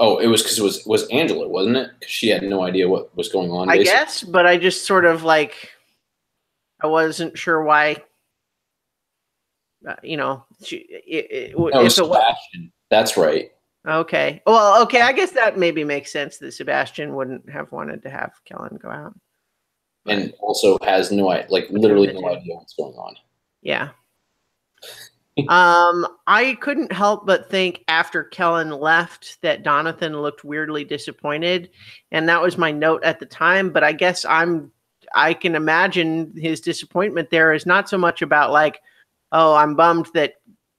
Oh, it was because it was Angela, wasn't it? Because she had no idea what was going on.
I guess, but I just sort of like, I wasn't sure why.
Sebastian. That's right.
Okay. Well, okay. I guess that maybe makes sense that Sebastian wouldn't have wanted to have Kellen go out.
And also has literally no idea what's going on.
Yeah. I couldn't help but think after Kellen left that Donathan looked weirdly disappointed. And that was my note at the time. But I guess I can imagine his disappointment there is not so much about like, oh, I'm bummed that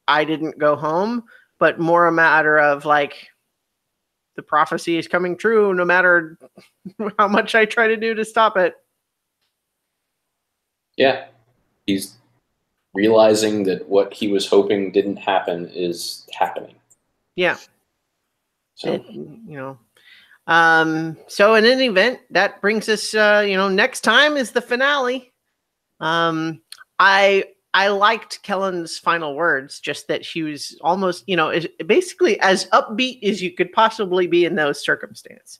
I didn't go home, but more a matter of like the prophecy is coming true no matter how much I try to do to stop it.
Yeah. He's realizing that what he was hoping didn't happen is happening.
Yeah. So, so in any event, that brings us, next time is the finale. I liked Kellen's final words, just that she was almost, basically as upbeat as you could possibly be in those circumstances.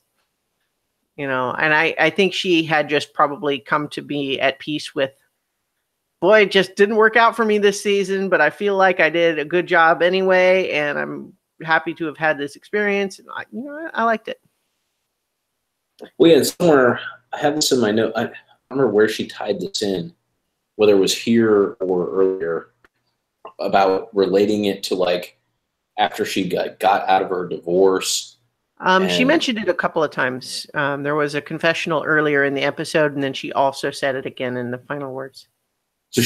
And I think she had just probably come to be at peace with, boy, it just didn't work out for me this season, but I feel like I did a good job anyway, and I'm happy to have had this experience. And I liked it.
Well, yeah, somewhere I have this in my note. I don't remember where she tied this in, whether it was here or earlier, about relating it to like after she got out of her divorce.
She mentioned it a couple of times. There was a confessional earlier in the episode, and then she also said it again in the final words.
So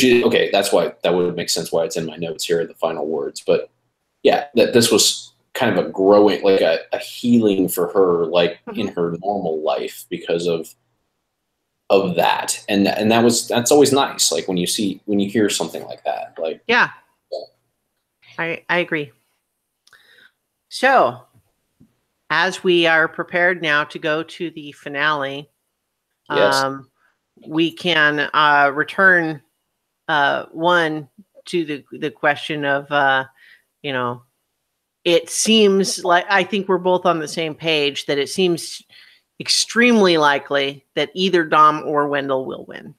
that's why that would make sense why it's in my notes here, the final words. But yeah, that this was kind of a growing, like a healing for her, like in her normal life because of that. And that's always nice. Like when you hear something like that, like,
yeah. I agree. So as we are prepared now to go to the finale,
yes.
We can return one to the question of, it seems like, I think we're both on the same page that it seems extremely likely that either Dom or Wendell will win.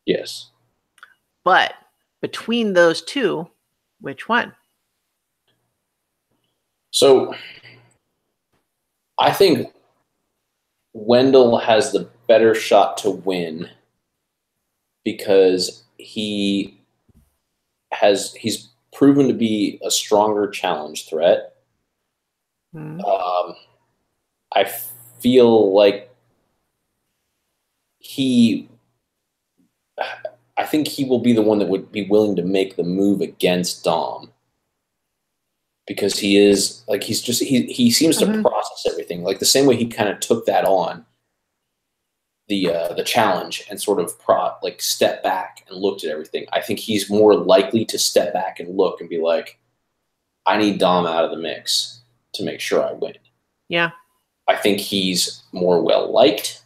Yes.
But between those two, which one?
So I think Wendell has the better shot to win because he's proven to be a stronger challenge threat.
Mm-hmm.
I feel like I think he will be the one that would be willing to make the move against Dom, because he seems to process everything like the same way he kind of took that on the challenge and sort of step back and looked at everything. I think he's more likely to step back and look and be like, I need Dom out of the mix to make sure I win.
Yeah.
I think he's more well-liked.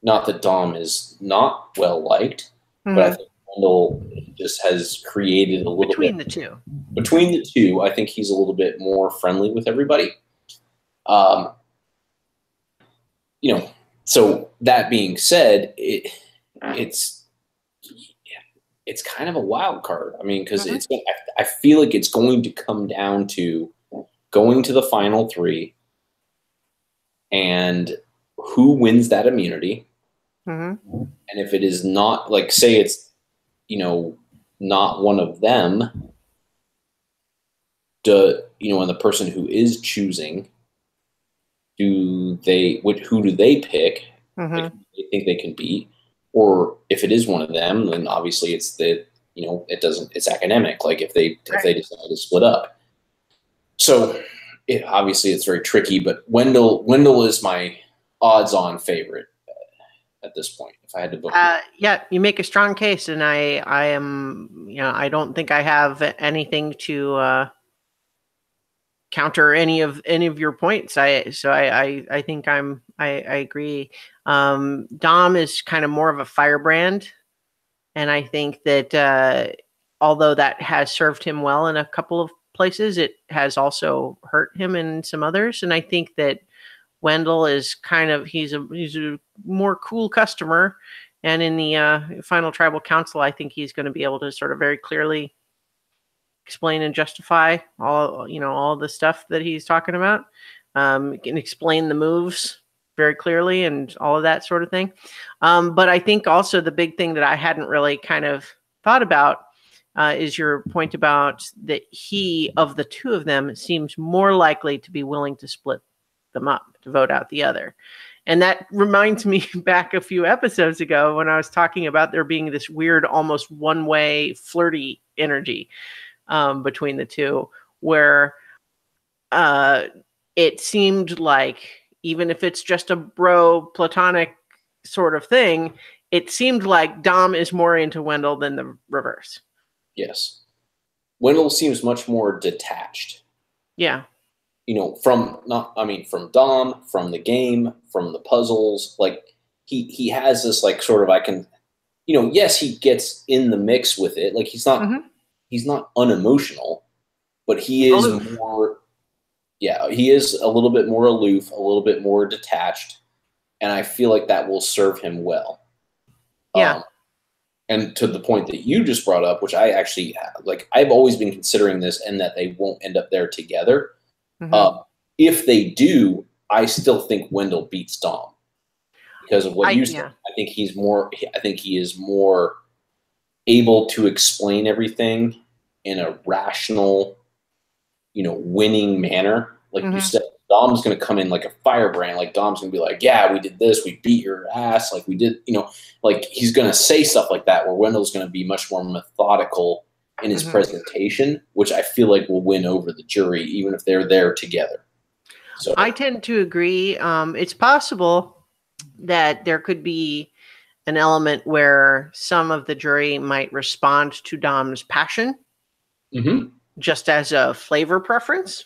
Not that Dom is not well-liked, but I think Wendell just has created a little
between
bit.
the two.
Between the two, I think he's a little bit more friendly with everybody. So that being said, it's kind of a wild card. I mean, because I feel like it's going to come down to going to the final three and who wins that immunity. And if it is not, like, say it's, not one of them, and the person who is choosing, who do they pick? Like, who they think they can beat? Or if it is one of them, then obviously it's it's academic. Like if they decide to split up. So obviously it's very tricky, but Wendell is my odds-on favorite at this point, if I had to book.
Yeah, you make a strong case, and I am, I don't think I have anything to counter any of your points. I think I agree. Dom is kind of more of a firebrand, and I think that although that has served him well in a couple of places, it has also hurt him in some others. And I think that Wendell is he's a more cool customer, and in the final tribal council, I think he's going to be able to sort of very clearly explain and justify all the stuff that he's talking about. Can explain the moves very clearly and all of that sort of thing. But I think also the big thing that I hadn't really kind of thought about is your point about that he, of the two of them, seems more likely to be willing to split them up, to vote out the other. And that reminds me back a few episodes ago when I was talking about there being this weird, almost one-way flirty energy between the two, where it seemed like, even if it's just a bro platonic sort of thing, it seemed like Dom is more into Wendell than the reverse.
Yes. Wendell seems much more detached.
Yeah.
From Dom, from the game, from the puzzles. Like he has this like sort of, I can, yes, he gets in the mix with it. Like he's not unemotional, but he is more, he is a little bit more aloof, a little bit more detached. And I feel like that will serve him well.
Yeah.
And to the point that you just brought up, which I actually like, I've always been considering this, and that they won't end up there together. If they do, I still think Wendell beats Dom because of what you said. I think he is more able to explain everything in a rational, winning manner. Like you said, Dom's going to come in like a firebrand. Like Dom's going to be like, yeah, we did this. We beat your ass. Like we did, like he's going to say stuff like that, where Wendell's going to be much more methodical in his presentation, which I feel like will win over the jury, even if they're there together. So
I tend to agree. It's possible that there could be an element where some of the jury might respond to Dom's passion just as a flavor preference.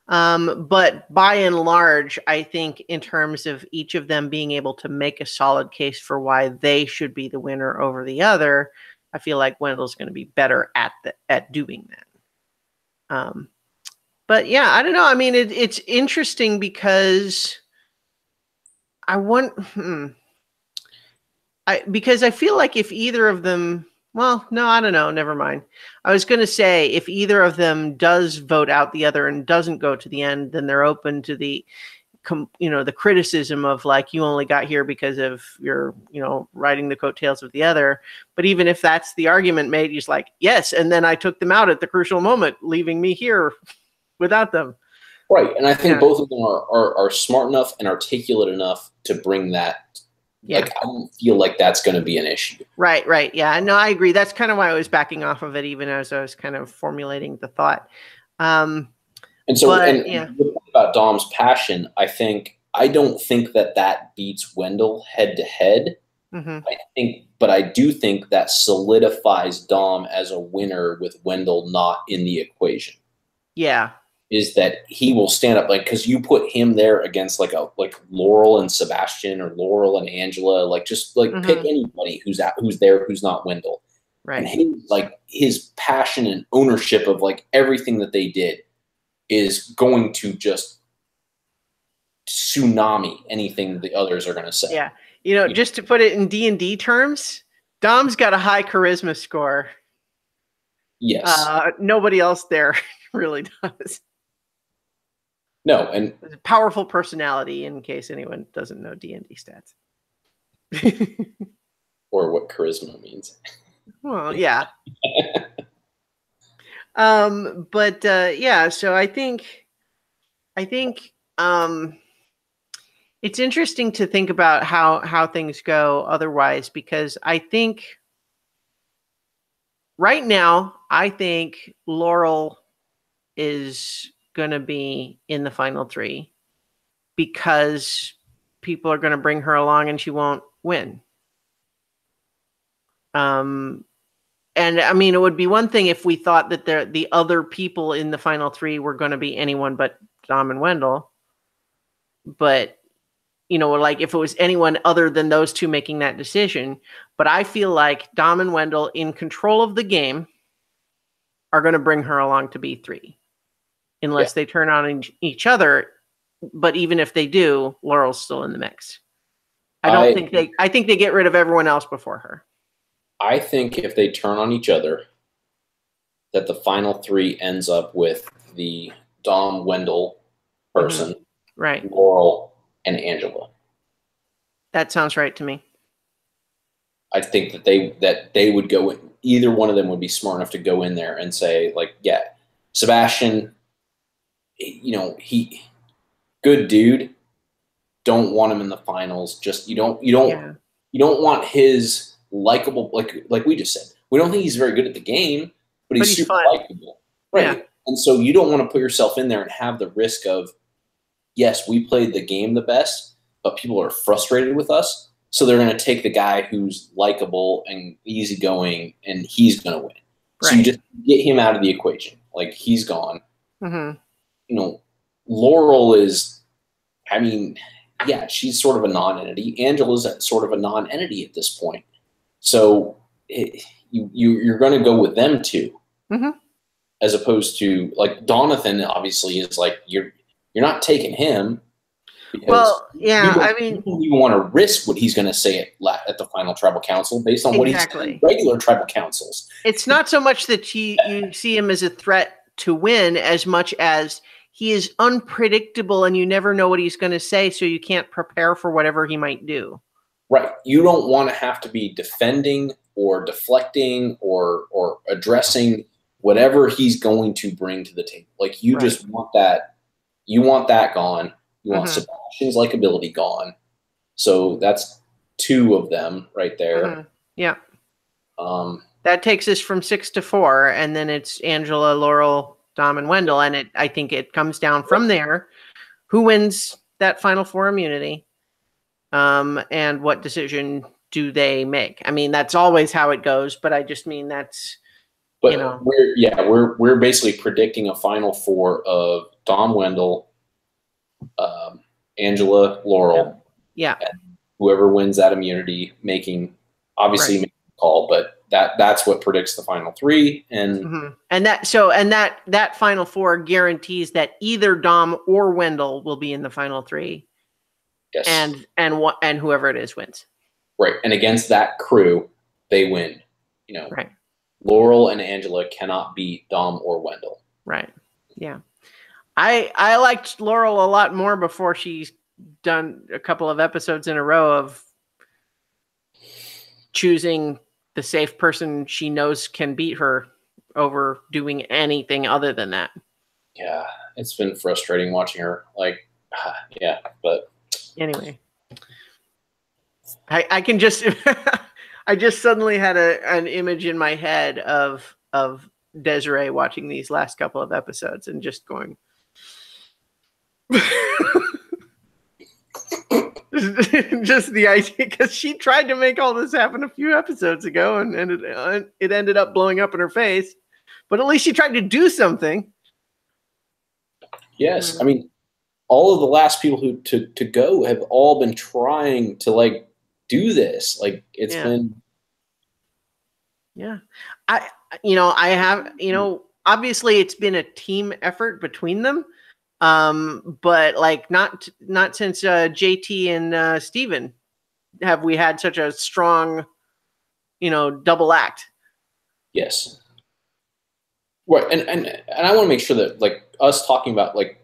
But by and large, I think in terms of each of them being able to make a solid case for why they should be the winner over the other, I feel like Wendell's going to be better at doing that. But yeah, I don't know. I mean, it's interesting because because I feel like if either of them, well, no, I don't know. Never mind. I was going to say if either of them does vote out the other and doesn't go to the end, then they're open to the the criticism of like, you only got here because of your, riding the coattails of the other. But even if that's the argument made, he's like, yes. And then I took them out at the crucial moment, leaving me here without them.
Right. And I think both of them are smart enough and articulate enough to bring that. Yeah. Like, I don't feel like that's going to be an issue.
Right. Yeah. No, I agree. That's kind of why I was backing off of it, even as I was kind of formulating the thought. And
about Dom's passion, I don't think that beats Wendell head to head. But I do think that solidifies Dom as a winner with Wendell not in the equation.
Yeah.
Is that he will stand up, like, because you put him there against like Laurel and Sebastian, or Laurel and Angela, like, just like pick anybody who's there who's not Wendell.
Right.
And his passion and ownership of like everything that they did is going to just tsunami anything the others are going to say.
Yeah. Just to put it in D&D terms, Dom's got a high charisma score.
Yes.
Nobody else there really does.
No, and
a powerful personality, in case anyone doesn't know D&D stats.
Or what charisma means.
Well, yeah. So I think it's interesting to think about how things go otherwise, because I think right now, I think Laurel is going to be in the final three because people are going to bring her along and she won't win. And I mean, it would be one thing if we thought that the other people in the final three were going to be anyone but Dom and Wendell. But, like if it was anyone other than those two making that decision. But I feel like Dom and Wendell, in control of the game, are going to bring her along to B3. Unless they turn on each other. But even if they do, Laurel's still in the mix. I think they get rid of everyone else before her.
I think if they turn on each other, that the final three ends up with the Dom Wendell person,
right?
Laurel and Angela.
That sounds right to me.
I think that they would go in, either one of them would be smart enough to go in there and say, like, yeah, Sebastian, he good dude. Don't want him in the finals. Just you don't want his likable, like we just said. We don't think he's very good at the game, but he's super likable, right? Yeah. And so you don't want to put yourself in there and have the risk of, yes, we played the game the best, but people are frustrated with us, so they're going to take the guy who's likable and easygoing, and he's going to win. Right. So you just get him out of the equation. Like, he's gone. Laurel is, I mean, yeah, she's sort of a non-entity. Angela's sort of a non-entity at this point. So you're going to go with them two, as opposed to, like, Donathan obviously is like, you're not taking him.
Well, yeah,
you don't even want to risk what he's going to say at the final tribal council based on what he's saying in regular tribal councils.
It's not so much that you see him as a threat to win as much as he is unpredictable and you never know what he's going to say, so you can't prepare for whatever he might do.
Right. You don't want to have to be defending or deflecting or addressing whatever he's going to bring to the table. Like, you just want that. You want that gone. You want Sebastian's likability gone. So that's two of them right there.
Yeah. That takes us from 6 to 4, and then it's Angela, Laurel, Dom, and Wendell, and I think it comes down from there. Who wins that Final Four immunity? And what decision do they make? I mean, that's always how it goes, but I just mean that's.
But we're basically predicting a Final Four of Dom, Wendell, Angela, Laurel,
and
whoever wins that immunity, making a call, but that's what predicts the final three, and
that Final Four guarantees that either Dom or Wendell will be in the final three.
Yes,
and whoever it is wins.
Right, and against that crew, they win. Laurel and Angela cannot beat Dom or Wendell.
Right. Yeah. I liked Laurel a lot more before she's done a couple of episodes in a row of choosing the safe person she knows can beat her over doing anything other than that.
Yeah, it's been frustrating watching her. Like, yeah, but
anyway, I can just I just suddenly had an image in my head of Desiree watching these last couple of episodes and just going just the idea, because she tried to make all this happen a few episodes ago, and it ended up blowing up in her face. But at least she tried to do something.
Yes, I mean, all of the last people who to go have all been trying to like do this. Like it's been.
Yeah, I have, obviously it's been a team effort between them. But like not since JT and Steven have we had such a strong, double act.
Yes. Right, and I want to make sure that like us talking about like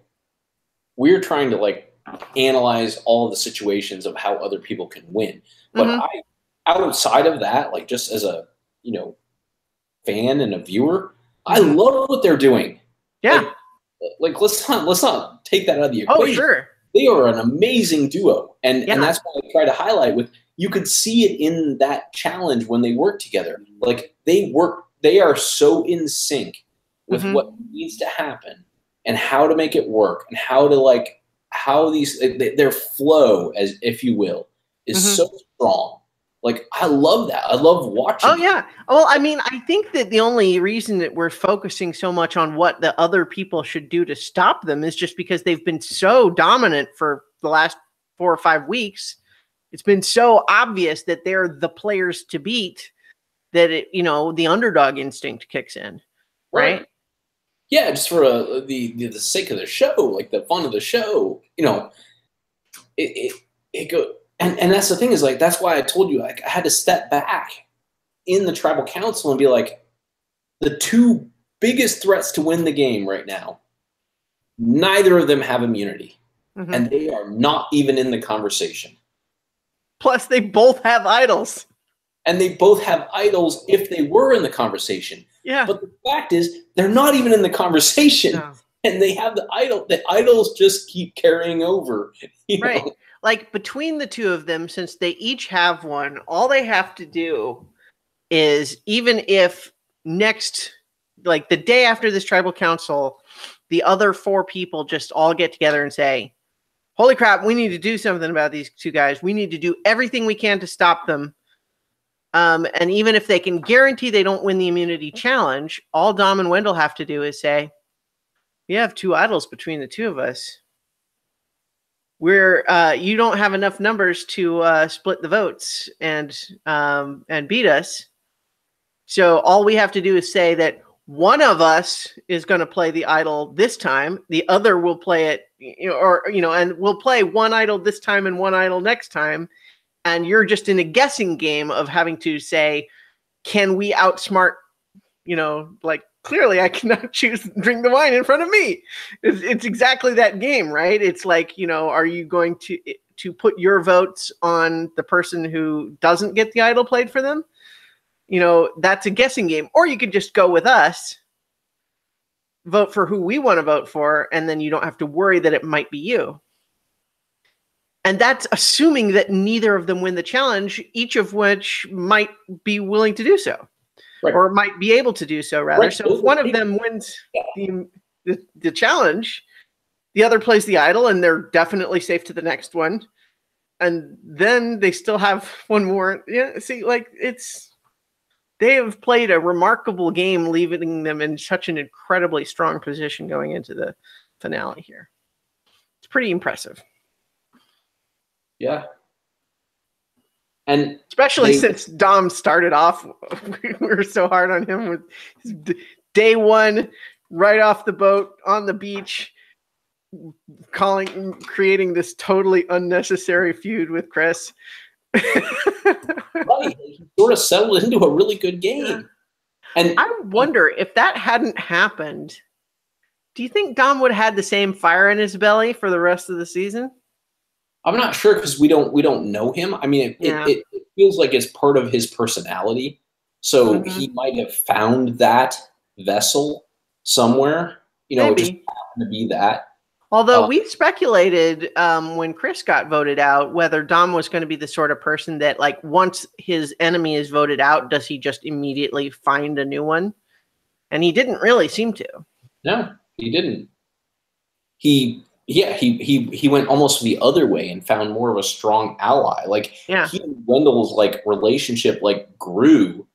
we're trying to like analyze all the situations of how other people can win, but outside of that, like just as a fan and a viewer, I love what they're doing.
Yeah.
Like let's not take that out of the equation.
Oh, sure.
They are an amazing duo, and that's what I try to highlight. With you could see it in that challenge when they work together. Like they are so in sync with what needs to happen and how to make it work and how their flow, as if you will, is so strong. Like, I love that. I love watching.
Oh, yeah. Well, I mean, I think that the only reason that we're focusing so much on what the other people should do to stop them is just because they've been so dominant for the last 4 or 5 weeks. It's been so obvious that they're the players to beat that the underdog instinct kicks in, right?
Yeah, just for the sake of the show, like the fun of the show, it goes. And that's the thing is like, that's why I told you, like, I had to step back in the tribal council and be like, the 2 biggest threats to win the game right now, neither of them have immunity. And they are not even in the conversation.
Plus, they both have idols.
And they both have idols if they were in the conversation.
Yeah.
But the fact is, they're not even in the conversation. No. And they have the idol. The idols just keep carrying over.
Right. Like, between the 2 of them, since they each have one, all they have to do is, even if like the day after this tribal council, the other 4 people just all get together and say, holy crap, we need to do something about these 2 guys. We need to do everything we can to stop them. And even if they can guarantee they don't win the immunity challenge, all Dom and Wendell have to do is say, we have 2 idols between the 2 of us. You don't have enough numbers to split the votes and beat us. So all we have to do is say that one of us is going to play the idol this time. The other will play it, and we'll play one idol this time and one idol next time. And you're just in a guessing game of having to say, can we outsmart, like, clearly I cannot drink the wine in front of me. It's exactly that game, right? It's like, are you going to put your votes on the person who doesn't get the idol played for them? That's a guessing game. Or you could just go with us, vote for who we want to vote for, and then you don't have to worry that it might be you. And that's assuming that neither of them win the challenge, each of which might be willing to do so. Right. Or might be able to do so, rather. Right. So if one of them wins the challenge, the other plays the idol, and they're definitely safe to the next one. And then they still have one more. Yeah, see, like, they have played a remarkable game, leaving them in such an incredibly strong position going into the finale here. It's pretty impressive.
Yeah. And
especially since Dom started off, we were so hard on him with his day 1, right off the boat on the beach, creating this totally unnecessary feud with Chris.
Right, he sort of settled into a really good game. Yeah. And
I wonder if that hadn't happened, Do you think Dom would have had the same fire in his belly for the rest of the season?
I'm not sure because we don't know him. I mean, it feels like it's part of his personality. So he might have found that vessel somewhere. You know,
Maybe.
it just happened to be that.
Although we speculated when Chris got voted out whether Dom was going to be the sort of person that, like, once his enemy is voted out, does he just immediately find a new one? And he didn't really seem to.
No, he didn't. He went almost the other way and found more of a strong ally. Like he and Wendell's like relationship like grew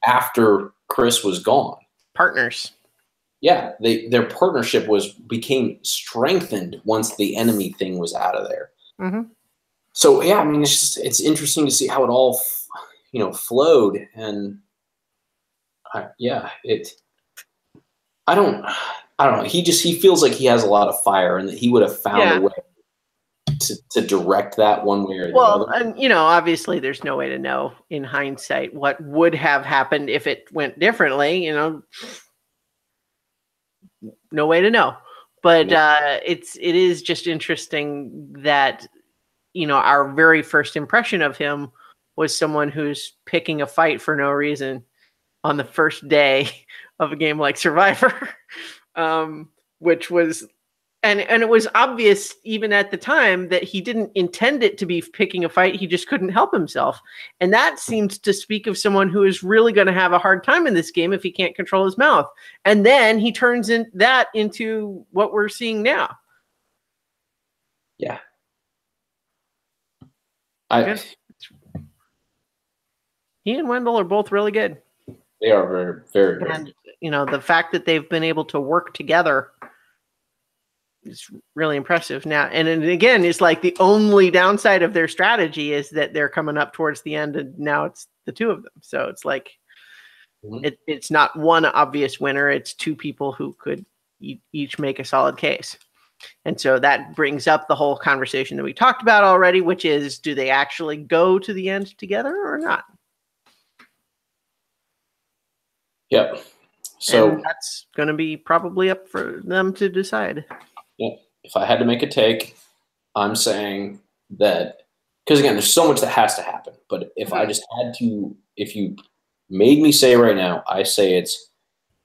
after Chris was gone.
Partners.
Yeah, their partnership became strengthened once the enemy thing was out of there. So yeah, I mean, it's interesting to see how it all flowed, and I don't know. He feels like he has a lot of fire, and that he would have found a way to direct that one way or the other. Well,
and obviously, there's no way to know in hindsight what would have happened if it went differently. No way to know. But it is just interesting that our very first impression of him was someone who's picking a fight for no reason on the first day of a game like Survivor. Which was, and it was obvious even at the time that he didn't intend it to be picking a fight. He just couldn't help himself. And that seems to speak of someone who is really going to have a hard time in this game if he can't control his mouth. And then he turns that into what we're seeing now.
Yeah.
He and Wendell are both really good.
They are very, very good.
And the fact that they've been able to work together is really impressive now. And again, it's like the only downside of their strategy is that they're coming up towards the end, and now it's the two of them. So it's like it's not one obvious winner. It's two people who could each make a solid case. And so that brings up the whole conversation that we talked about already, which is, do they actually go to the end together or not?
Yep. So
and that's going to be probably up for them to decide.
Yeah. If I had to make a take, I'm saying that, because again, there's so much that has to happen. But if I just had to, if you made me say right now, I say it's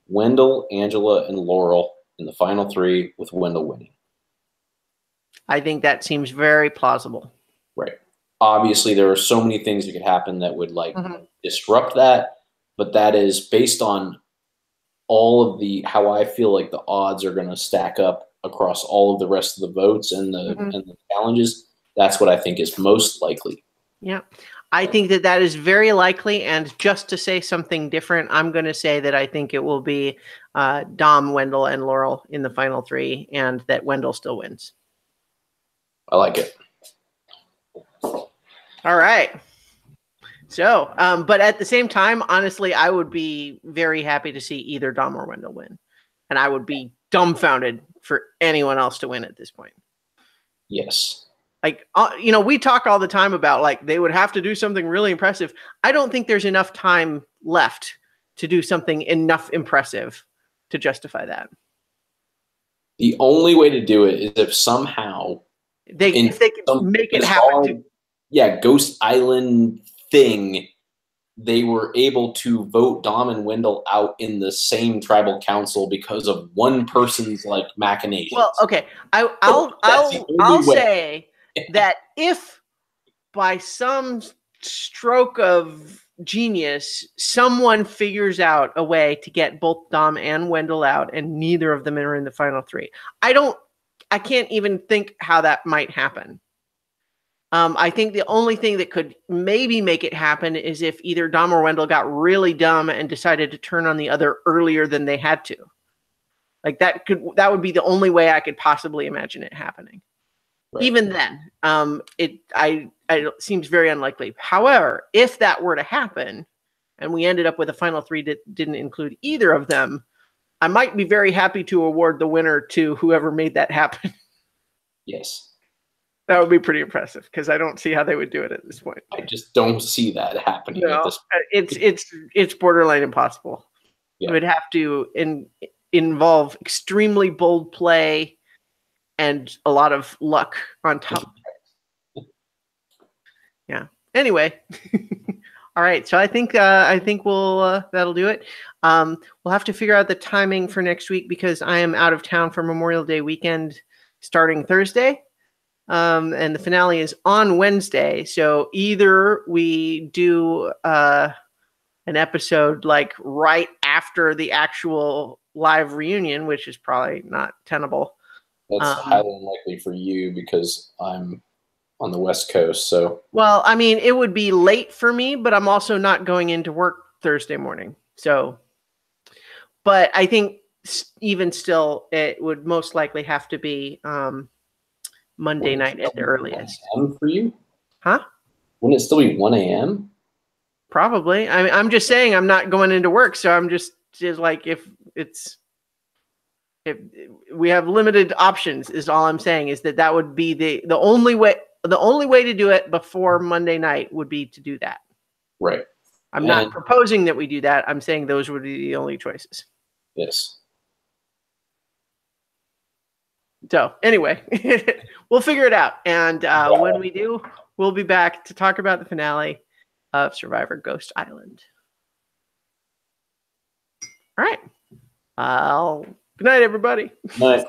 Wendell, Angela, and Laurel in the final three, with Wendell winning.
I think that seems very plausible.
Right. Obviously, there are so many things that could happen that would disrupt that. But that is based on all of how I feel like the odds are going to stack up across all of the rest of the votes and the challenges. That's what I think is most likely.
Yeah, I think that is very likely. And just to say something different, I'm going to say that I think it will be Dom, Wendell, and Laurel in the final three, and that Wendell still wins.
I like it.
All right. So, but at the same time, honestly, I would be very happy to see either Dom or Wendell win. And I would be dumbfounded for anyone else to win at this point.
Yes.
Like, we talk all the time about, like, they would have to do something really impressive. I don't think there's enough time left to do something enough impressive to justify that.
The only way to do it is if somehow
if they can make it happen.
Ghost Island thing, they were able to vote Dom and Wendell out in the same tribal council because of one person's like machinations.
Well, okay, I'll say that if by some stroke of genius someone figures out a way to get both Dom and Wendell out and neither of them are in the final three, I can't even think how that might happen. I think the only thing that could maybe make it happen is if either Dom or Wendell got really dumb and decided to turn on the other earlier than they had to. Like that would be the only way I could possibly imagine it happening. Right. Even then, it seems very unlikely. However, if that were to happen and we ended up with a final three that didn't include either of them, I might be very happy to award the winner to whoever made that happen.
Yes.
That would be pretty impressive because I don't see how they would do it at this point.
I just don't see that happening.
No,
at this point.
It's borderline impossible. Yeah. You would have to, and involve extremely bold play and a lot of luck on top. Yeah. Anyway. All right. So I think we'll that'll do it. We'll have to figure out the timing for next week because I am out of town for Memorial Day weekend starting Thursday. And the finale is on Wednesday. So either we do an episode like right after the actual live reunion, which is probably not tenable.
That's highly unlikely for you because I'm on the West Coast. So,
well, I mean, it would be late for me, but I'm also not going into work Thursday morning. So, but I think even still, it would most likely have to be Monday night at the earliest.
1 a.m. for you?
Huh?
Wouldn't it still be 1 a.m.?
Probably. I mean, I'm just saying I'm not going into work, so I'm just like if we have limited options, is all I'm saying is that would be the only way. The only way to do it before Monday night would be to do that.
Right.
I'm not proposing that we do that. I'm saying those would be the only choices.
Yes.
So anyway, we'll figure it out. And when we do, we'll be back to talk about the finale of Survivor Ghost Island. All right. Good night, everybody.
Night.